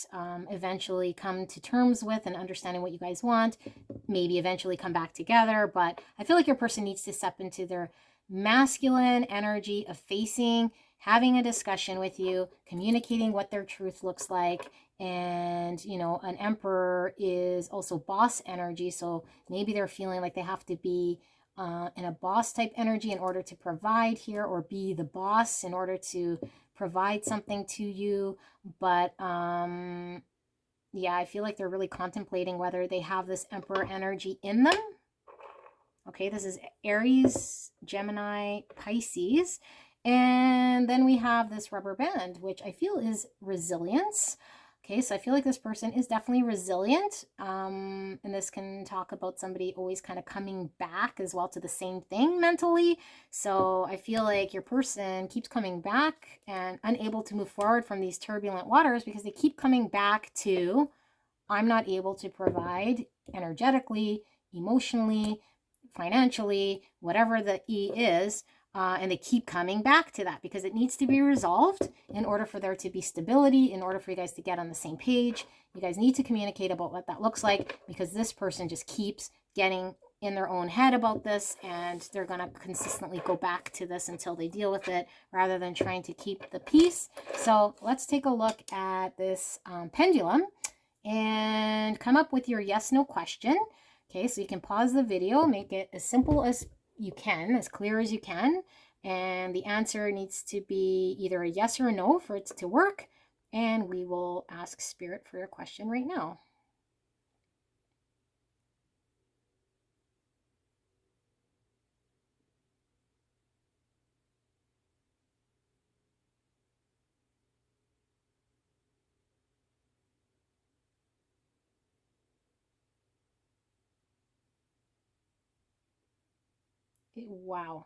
eventually come to terms with and understanding what you guys want, maybe eventually come back together. But I feel like your person needs to step into their masculine energy of facing, having a discussion with you, communicating what their truth looks like. And, you know, an emperor is also boss energy. So maybe they're feeling like they have to be in a boss type energy in order to provide here, or be the boss in order to provide something to you. But yeah, I feel like they're really contemplating whether they have this emperor energy in them. Okay, this is Aries, Gemini, Pisces. And then we have this rubber band, which I feel is resilience. Okay, so I feel like this person is definitely resilient. And this can talk about somebody always kind of coming back as well to the same thing mentally. So I feel like your person keeps coming back and unable to move forward from these turbulent waters because they keep coming back to, I'm not able to provide energetically, emotionally, financially, whatever the E is. And they keep coming back to that because it needs to be resolved in order for there to be stability, in order for you guys to get on the same page. You guys need to communicate about what that looks like, because this person just keeps getting in their own head about this, and they're going to consistently go back to this until they deal with it, rather than trying to keep the peace. So let's take a look at this pendulum and come up with your yes/no question. Okay, so you can pause the video, make it as simple as you can, as clear as you can, and the answer needs to be either a yes or a no for it to work. And we will ask Spirit for your question right now. Wow,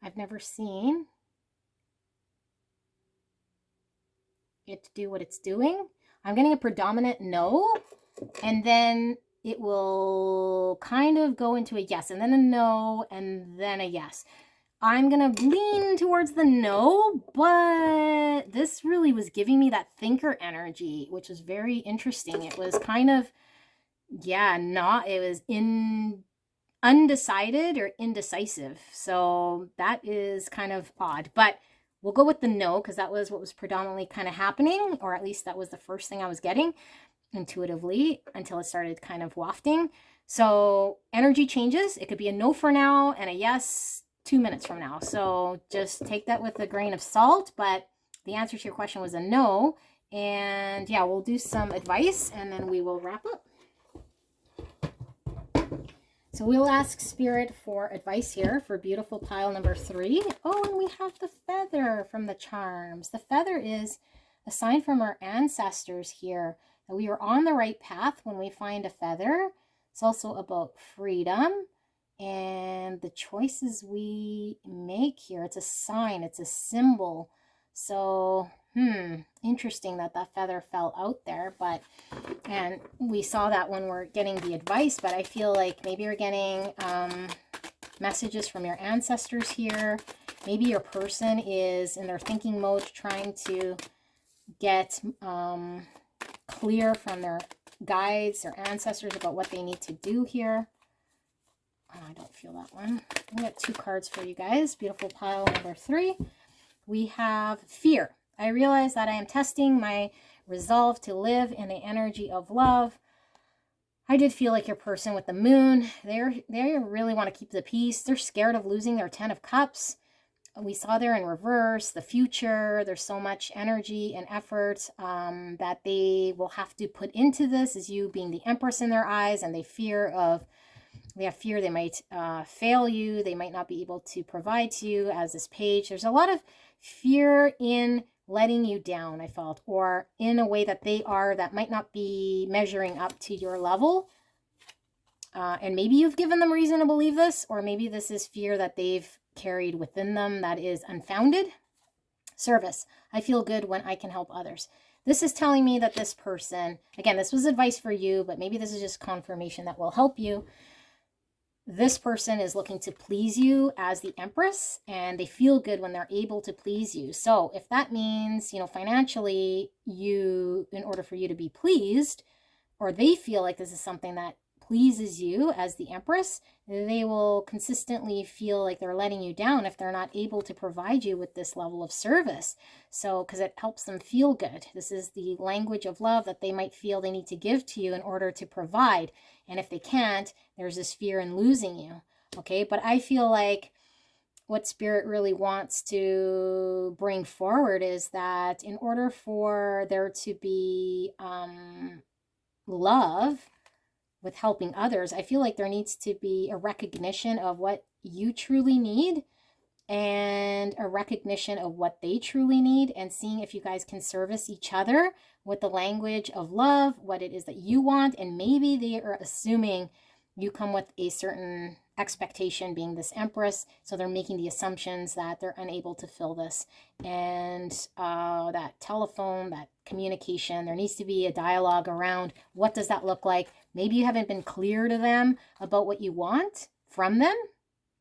I've never seen it do what it's doing. I'm getting a predominant no, and then it will kind of go into a yes, and then a no, and then a yes. I'm going to lean towards the no, but this really was giving me that thinker energy, which was very interesting. It was kind of, yeah, it was undecided or indecisive. So that is kind of odd, but we'll go with the no, because that was what was predominantly kind of happening, or at least that was the first thing I was getting intuitively until it started kind of wafting. So energy changes. It could be a no for now and a yes 2 minutes from now. So just take that with a grain of salt, but the answer to your question was a no. And yeah, we'll do some advice and then we will wrap up. So we'll ask Spirit for advice here for beautiful pile number 3. Oh, and we have the feather from the charms. The feather is a sign from our ancestors here that we are on the right path when we find a feather. It's also about freedom and the choices we make here. It's a sign, it's a symbol. So, interesting that that feather fell out there, and we saw that when we're getting the advice, but I feel like maybe you're getting messages from your ancestors here. Maybe your person is in their thinking mode trying to get clear from their guides or ancestors about what they need to do here. Oh, I don't feel that one. I got 2 cards for you guys. Beautiful pile number 3. We have fear. I realize that I am testing my resolve to live in the energy of love. I did feel like your person with the moon, they really want to keep the peace. They're scared of losing their 10 of Cups. We saw there in reverse, the future. There's so much energy and effort that they will have to put into this, as you being the Empress in their eyes, and they have fear they might fail you. They might not be able to provide to you as this page. There's a lot of fear in letting you down, I felt, or in a way that that might not be measuring up to your level. And maybe you've given them reason to believe this, or maybe this is fear that they've carried within them that is unfounded. Service. I feel good when I can help others. This is telling me that this person, again, this was advice for you, but maybe this is just confirmation that will help you. this person is looking to please you as the Empress, and they feel good when they're able to please you. So if that means, financially, in order for you to be pleased, or they feel like this is something that pleases you as the Empress, they will consistently feel like they're letting you down if they're not able to provide you with this level of service. So, because it helps them feel good. This is the language of love that they might feel they need to give to you in order to provide. And if they can't, there's this fear in losing you. Okay, but I feel like what Spirit really wants to bring forward is that in order for there to be love with helping others, I feel like there needs to be a recognition of what you truly need and a recognition of what they truly need, and seeing if you guys can service each other with the language of love, what it is that you want. And maybe they are assuming you come with a certain expectation, being this Empress, so they're making the assumptions that they're unable to fill this. And that telephone, that communication, there needs to be a dialogue around what does that look like. Maybe you haven't been clear to them about what you want from them,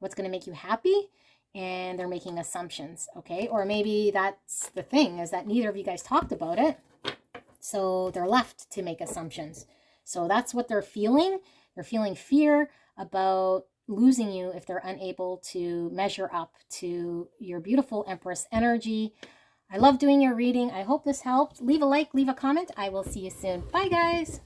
what's going to make you happy, and they're making assumptions. Okay, or maybe that's the thing, is that neither of you guys talked about it, so they're left to make assumptions. So that's what they're feeling. They're feeling fear about losing you if they're unable to measure up to your beautiful Empress energy. I love doing your reading. I hope this helped. Leave a like, leave a comment. I will see you soon. Bye, guys.